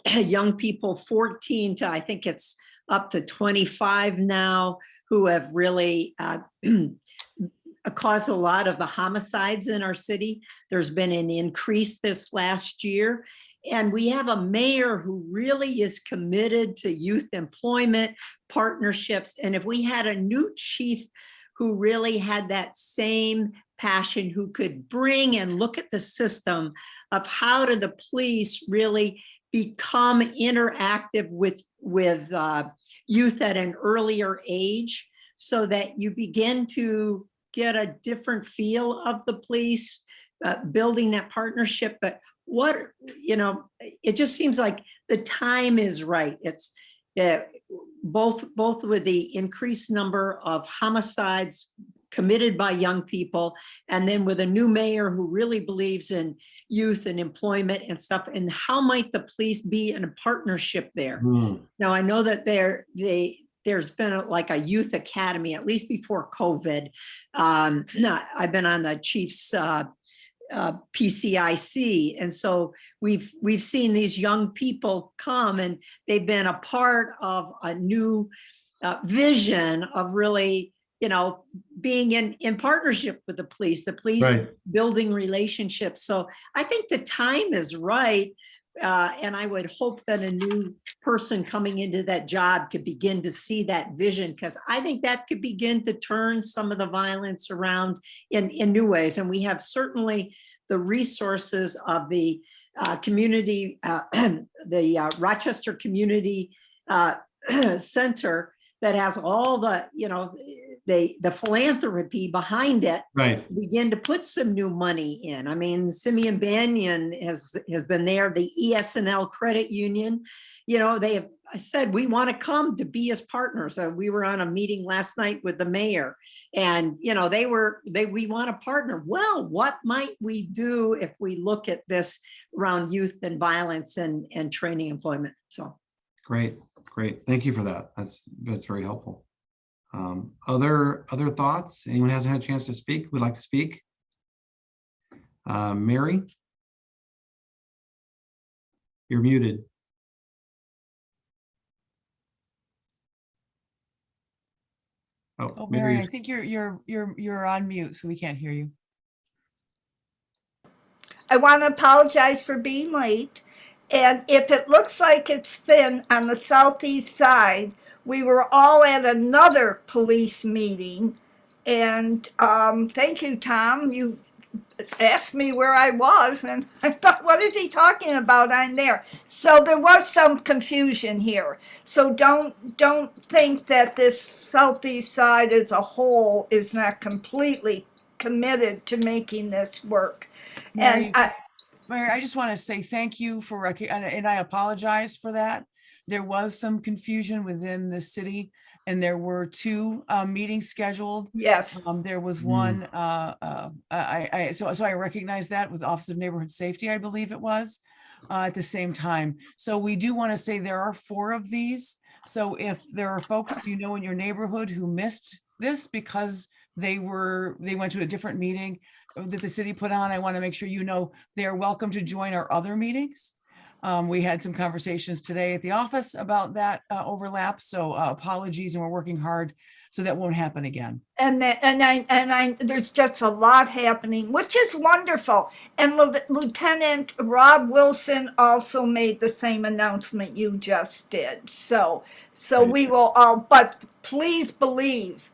young people, 14 to, I think it's up to 25 now, who have really caused a lot of the homicides in our city. There's been an increase this last year. And we have a mayor who really is committed to youth employment partnerships. And if we had a new chief who really had that same passion, who could bring and look at the system of how do the police really become interactive with youth at an earlier age, so that you begin to get a different feel of the police, building that partnership. But it just seems like the time is right. It's both with the increased number of homicides committed by young people, and then with a new mayor who really believes in youth and employment and stuff. And how might the police be in a partnership there? Now, I know that there's been a youth academy, at least before COVID. I've been on the chief's PCIC. And so we've seen these young people come, and they've been a part of a new vision of really, being in partnership with the police right. Building relationships. So I think the time is right. And I would hope that a new person coming into that job could begin to see that vision, because I think that could begin to turn some of the violence around in new ways. And we have certainly the resources of the community, the Rochester Community Center, that has all the, the philanthropy behind it, right? Begin to put some new money in. I mean, Simeon Banyan has been there. The ES&L Credit Union, they have said, we want to come to be as partners. We were on a meeting last night with the mayor, and we want to partner. Well, what might we do if we look at this around youth and violence and training employment? So great. Thank you for that. That's very helpful. Other thoughts? Anyone hasn't had a chance to speak, would like to speak? Mary? You're muted. Oh, Mary, I think you're on mute, so we can't hear you. I want to apologize for being late. And if it looks like it's thin on the southeast side, we were all at another police meeting. And thank you, Tom. You asked me where I was, and I thought, what is he talking about? I'm there. So there was some confusion here. So don't think that this southeast side as a whole is not completely committed to making this work. Mary, And Mary, I just want to say thank you for, and I apologize for that. There was some confusion within the city, and there were two meetings scheduled. yes, There was one, so I recognize that with Office of Neighborhood Safety, I believe it was, at the same time. So we do want to say there are 4 of these. So if there are folks you know in your neighborhood who missed this because they went to a different meeting that the city put on, I want to make sure you know they are welcome to join our other meetings. We had some conversations today at the office about that overlap. So apologies, and we're working hard so that won't happen again. and there's just a lot happening, which is wonderful. And Lieutenant Rob Wilson also made the same announcement you just did. So we will all, but please believe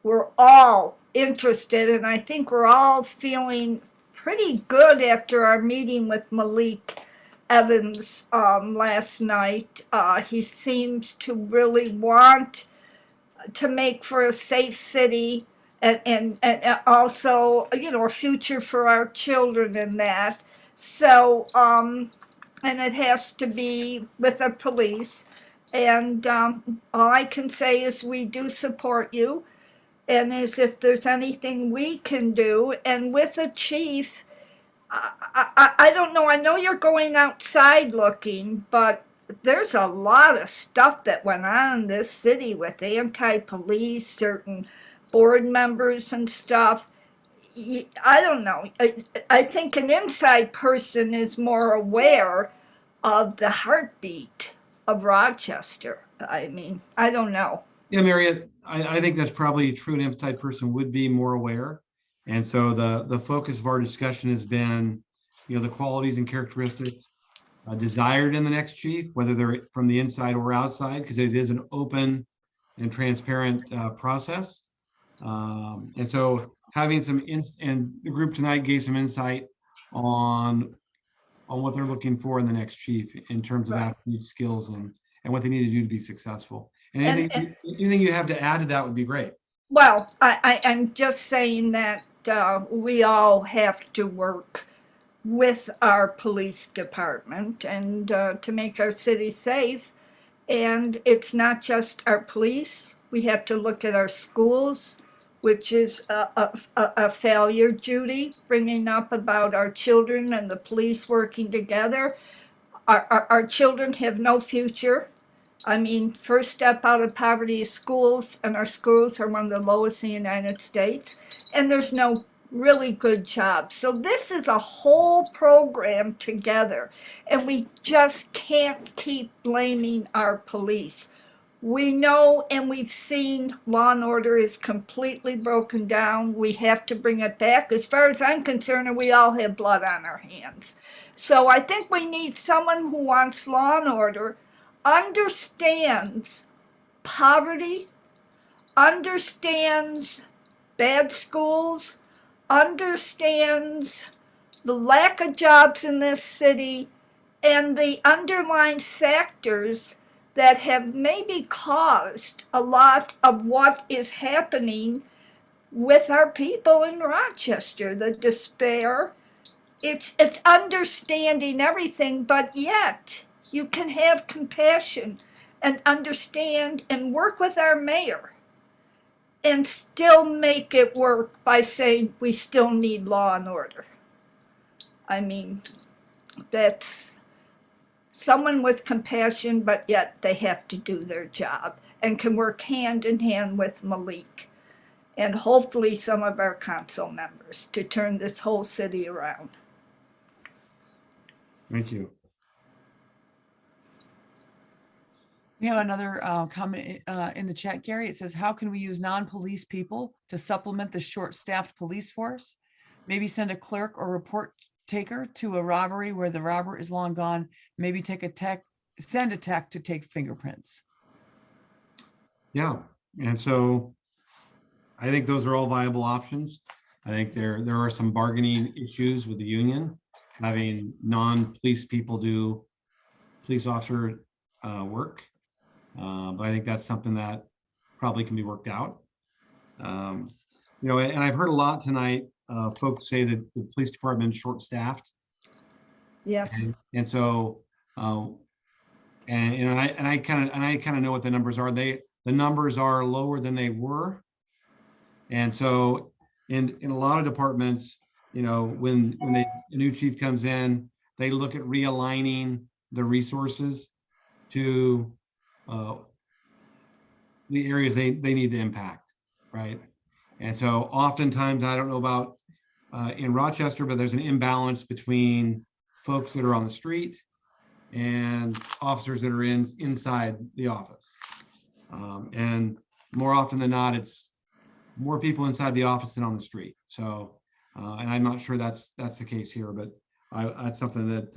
we're all interested, and I think we're all feeling pretty good after our meeting with Malik Evans last night. He seems to really want to make for a safe city, and also, you know, a future for our children in that. So, and it has to be with the police. And all I can say is we do support you, and as if there's anything we can do. And with the chief, I don't know. I know you're going outside looking, but there's a lot of stuff that went on in this city with anti-police, certain board members and stuff. I don't know. I think an inside person is more aware of the heartbeat of Rochester. I mean, I don't know. Yeah, Mary, I think that's probably true. An inside person would be more aware. And so the focus of our discussion has been, you know, the qualities and characteristics desired in the next chief, whether they're from the inside or outside, because it is an open and transparent process. And so having some, and the group tonight gave some insight on what they're looking for in the next chief in terms of attribute, skills, and what they need to do to be successful. And anything you have to add to that would be great. Well, I'm just saying that we all have to work with our police department and to make our city safe. And it's not just our police. We have to look at our schools, which is a failure, Judy, bringing up about our children and the police working together. Our children have no future. I mean, first step out of poverty is schools, and our schools are one of the lowest in the United States, and there's no really good jobs. So this is a whole program together, and we just can't keep blaming our police. We know and we've seen law and order is completely broken down. We have to bring it back. As far as I'm concerned, we all have blood on our hands. So I think we need someone who wants law and order, understands poverty, understands bad schools, understands the lack of jobs in this city, and the underlying factors that have maybe caused a lot of what is happening with our people in Rochester, the despair. It's understanding everything, but yet you can have compassion and understand and work with our mayor and still make it work by saying we still need law and order. I mean, that's someone with compassion, but yet they have to do their job and can work hand in hand with Malik and hopefully some of our council members to turn this whole city around. Thank you. We have another comment in the chat, Gary. It says, how can we use non-police people to supplement the short-staffed police force? Maybe send a clerk or report taker to a robbery where the robber is long gone. Maybe send a tech to take fingerprints. Yeah, and so I think those are all viable options. I think there are some bargaining issues with the union, having non-police people do police officer work. But I think that's something that probably can be worked out. You know, and I've heard a lot tonight, folks say that the police department is short-staffed. Yes. And so, and I kind of know what the numbers are. The numbers are lower than they were. And so in a lot of departments, you know, when a new chief comes in, they look at realigning the resources to the areas they need to impact, right? And so oftentimes, I don't know about in Rochester, but there's an imbalance between folks that are on the street and officers that are inside the office. And more often than not, it's more people inside the office than on the street. So, and I'm not sure that's the case here, but that's something that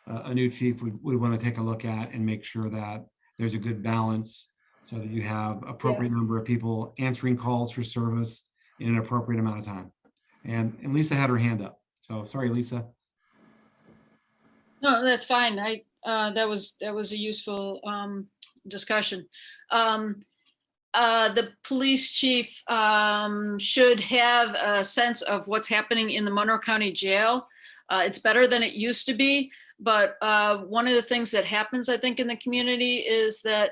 a new chief would want to take a look at and make sure that there's a good balance so that you have appropriate number of people answering calls for service in an appropriate amount of time. And Lisa had her hand up. So sorry, Lisa. No, that's fine. That was a useful discussion. The police chief should have a sense of what's happening in the Monroe County Jail. It's better than it used to be, but one of the things that happens, I think, in the community is that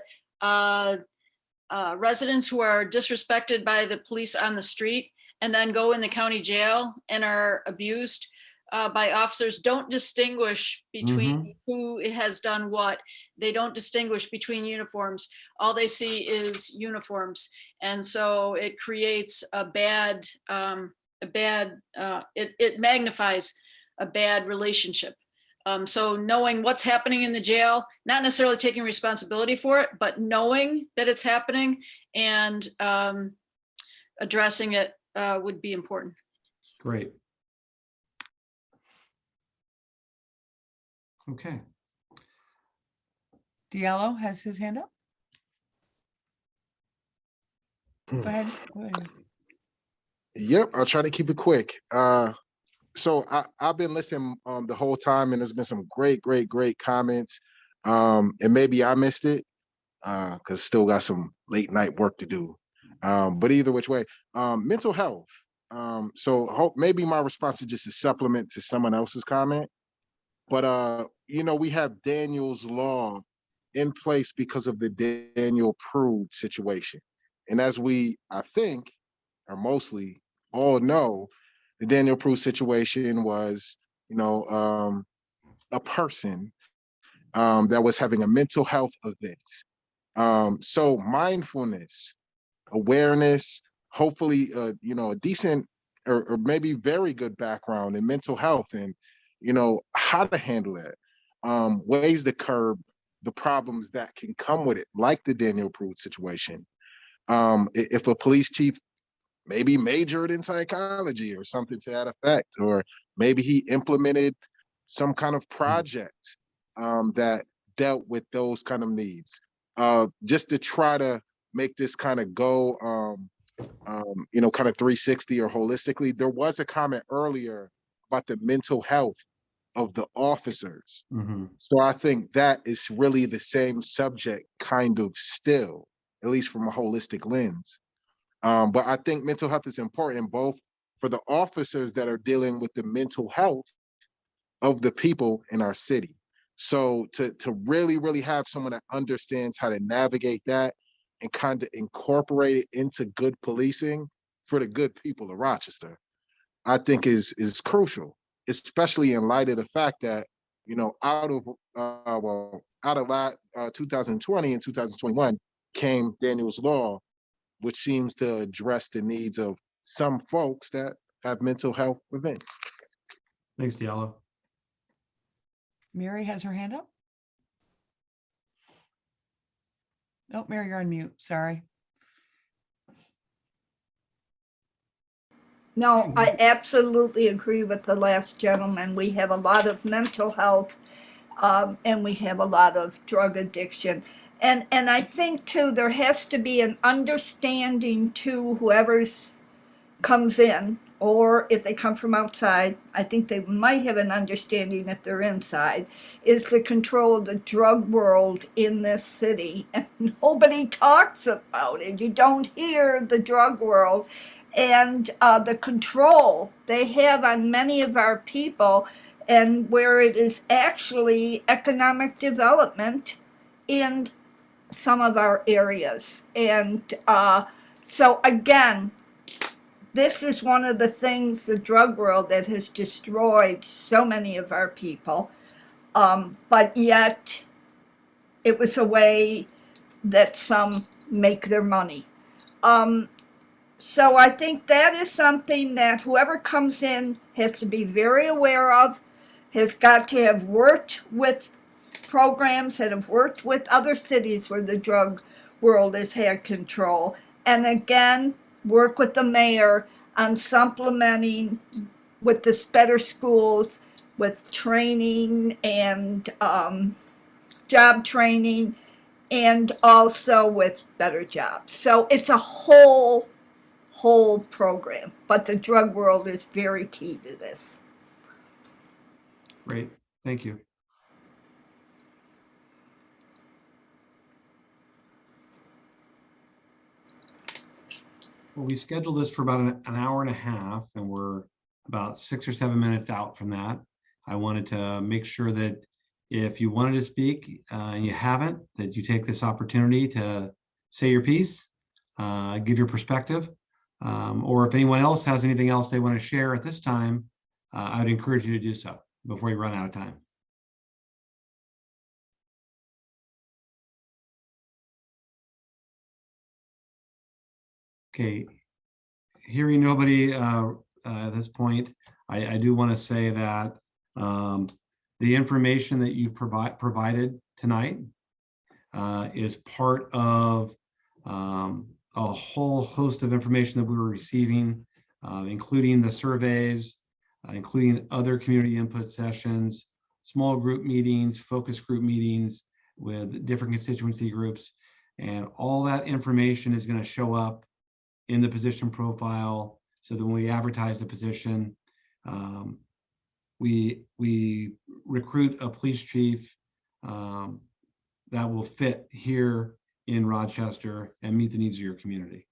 residents who are disrespected by the police on the street and then go in the county jail and are abused by officers don't distinguish between who has done what. They don't distinguish between uniforms. All they see is uniforms. And so it creates it magnifies a bad relationship. So knowing what's happening in the jail, not necessarily taking responsibility for it, but knowing that it's happening and addressing it would be important. Great. Okay. Diallo has his hand up. Go ahead. Yep, I'll try to keep it quick. So I've been listening the whole time, and there's been some great comments. And maybe I missed it because still got some late night work to do. But either which way, mental health. So maybe my response is just a supplement to someone else's comment. But you know, we have Daniel's law in place because of the Daniel Prude situation. And as we, I think, or mostly all know, the Daniel Prude situation was, you know, a person that was having a mental health event. So mindfulness, awareness, hopefully, you know, a decent or maybe very good background in mental health and, you know, how to handle it, ways to curb the problems that can come with it, like the Daniel Prude situation. If a police chief maybe majored in psychology or something to that effect, or maybe he implemented some kind of project that dealt with those kind of needs, just to try to make this kind of go, you know, kind of 360 or holistically. There was a comment earlier about the mental health of the officers. So I think that is really the same subject kind of still, at least from a holistic lens. But I think mental health is important both for the officers that are dealing with the mental health of the people in our city. So to really have someone that understands how to navigate that and kind of incorporate it into good policing for the good people of Rochester, I think is crucial, especially in light of the fact that, you know, out of 2020 and 2021 came Daniel's Law, which seems to address the needs of some folks that have mental health events. Thanks, Diallo. Mary has her hand up. Oh, Mary, you're on mute. Sorry. No, I absolutely agree with the last gentleman. We have a lot of mental health and we have a lot of drug addiction. And I think too, there has to be an understanding to whoever's comes in, or if they come from outside, I think they might have an understanding if they're inside, is the control of the drug world in this city. And nobody talks about it. You don't hear the drug world and the control they have on many of our people, and where it is actually economic development in some of our areas. And so again, this is one of the things, the drug world, that has destroyed so many of our people. But yet, it was a way that some make their money. So I think that is something that whoever comes in has to be very aware of, has got to have worked with programs that have worked with other cities where the drug world has had control. And again, work with the mayor on supplementing with this better schools, with training and job training, and also with better jobs. So it's a whole program, but the drug world is very key to this. Great, thank you. Well, we scheduled this for about an hour and a half, and we're about 6 or 7 minutes out from that. I wanted to make sure that if you wanted to speak and you haven't, that you take this opportunity to say your piece, give your perspective, or if anyone else has anything else they want to share at this time, I would encourage you to do so before you run out of time. Okay, hearing nobody at this point, I do want to say that the information that you've provided tonight is part of a whole host of information that we were receiving, including the surveys, including other community input sessions, small group meetings, focus group meetings with different constituency groups. And all that information is going to show up in the position profile, so that when we advertise the position, we recruit a police chief that will fit here in Rochester and meet the needs of your community.